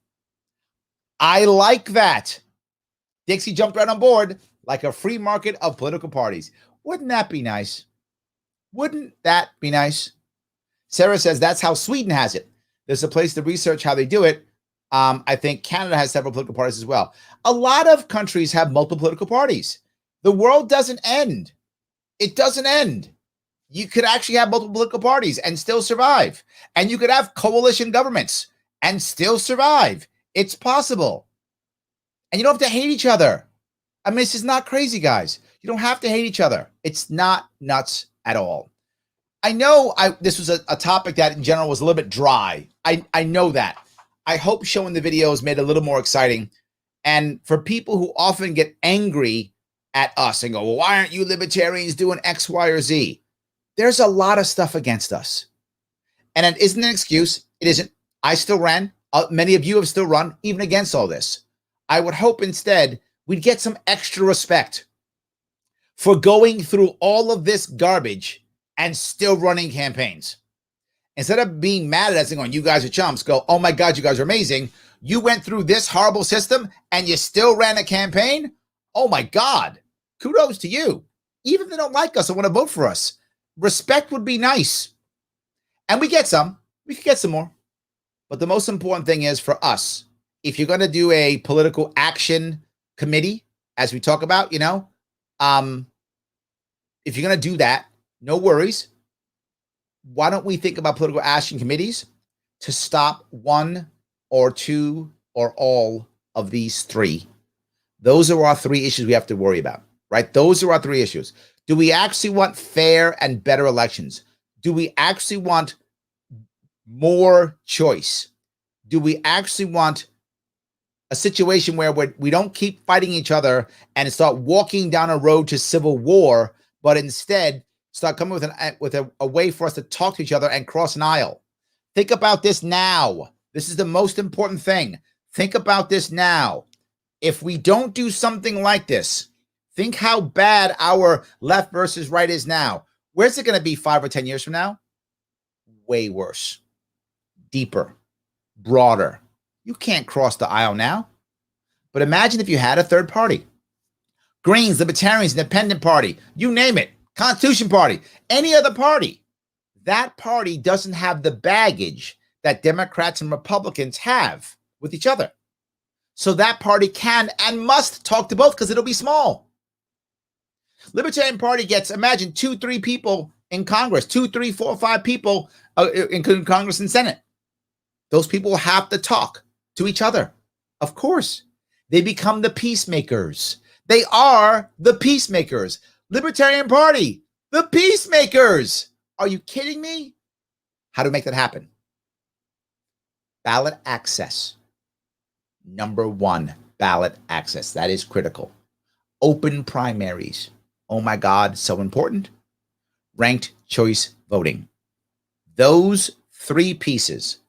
[SPEAKER 1] I like that. Dixie jumped right on board, like a free market of political parties. Wouldn't that be nice? Wouldn't that be nice? Sarah says that's how Sweden has it. There's a place to research how they do it. I think Canada has several political parties as well. A lot of countries have multiple political parties. The world doesn't end. It doesn't end. You could actually have multiple political parties and still survive. And you could have coalition governments and still survive. It's possible. And you don't have to hate each other. I mean, this is not crazy, guys. You don't have to hate each other. It's not nuts at all. I know this was a topic that in general was a little bit dry. I know that. I hope showing the videos made it a little more exciting. And for people who often get angry at us and go, well, why aren't you libertarians doing X, Y, or Z? There's a lot of stuff against us. And it isn't an excuse. It isn't. I still ran. Many of you have still run, even against all this. I would hope instead we'd get some extra respect for going through all of this garbage and still running campaigns. Instead of being mad at us and going, you guys are chumps, go, oh my God, you guys are amazing. You went through this horrible system and you still ran a campaign? Oh my God. Kudos to you. Even if they don't like us or want to vote for us, respect would be nice. And we get some. We could get some more. But the most important thing is for us, if you're going to do a political action committee, as we talk about, if you're going to do that, no worries. Why don't we think about political action committees to stop one or two or all of these three? Those are our three issues we have to worry about, right? Those are our three issues. Do we actually want fair and better elections? Do we actually want more choice? Do we actually want a situation where we don't keep fighting each other and start walking down a road to civil war, but instead start coming with a way for us to talk to each other and cross an aisle? Think about this now. This is the most important thing. Think about this now. If we don't do something like this, think how bad our left versus right is now. Where's it going to be 5 or 10 years from now? Way worse, deeper, broader. You can't cross the aisle now. But imagine if you had a third party. Greens, Libertarians, Independent Party, you name it, Constitution Party, any other party. That party doesn't have the baggage that Democrats and Republicans have with each other. So that party can and must talk to both because it'll be small. Libertarian Party gets, imagine, 2-3 people in Congress, 2, 3, 4, 5 people, including Congress and Senate. Those people have to talk to each other. Of course, they become the peacemakers. They are the peacemakers. Libertarian Party, the peacemakers. Are you kidding me? How to make that happen? Ballot access. Number one, ballot access. That is critical. Open primaries. Oh my God, so important. Ranked choice voting. Those three pieces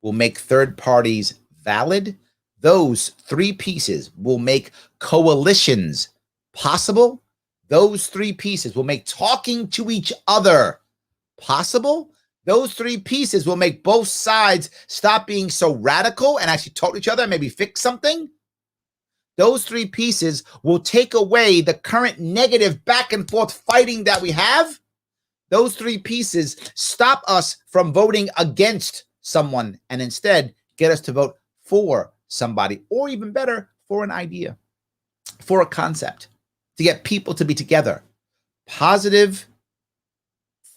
[SPEAKER 1] will make third parties valid. Those three pieces will make coalitions possible. Those three pieces will make talking to each other possible. Those three pieces will make both sides stop being so radical and actually talk to each other and maybe fix something. Those three pieces will take away the current negative back and forth fighting that we have. Those three pieces stop us from voting against someone and instead get us to vote for somebody, or even better, for an idea, for a concept, to get people to be together. Positive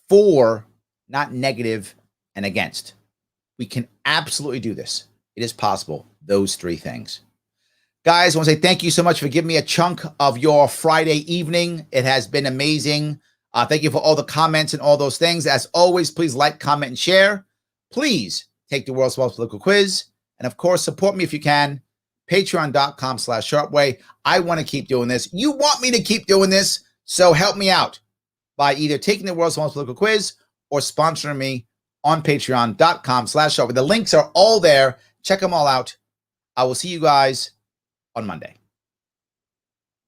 [SPEAKER 1] for, not negative and against. We can absolutely do this. It is possible. Those three things. Guys, I want to say thank you so much for giving me a chunk of your Friday evening. It has been amazing. Thank you for all the comments and all those things. As always, please like, comment, and share. Please take the World's Most Political Quiz. And of course, support me if you can. Patreon.com/Sharpeway. I want to keep doing this. You want me to keep doing this. So help me out by either taking the World's Most Political Quiz or sponsoring me on Patreon.com/Sharpeway. The links are all there. Check them all out. I will see you guys on Monday.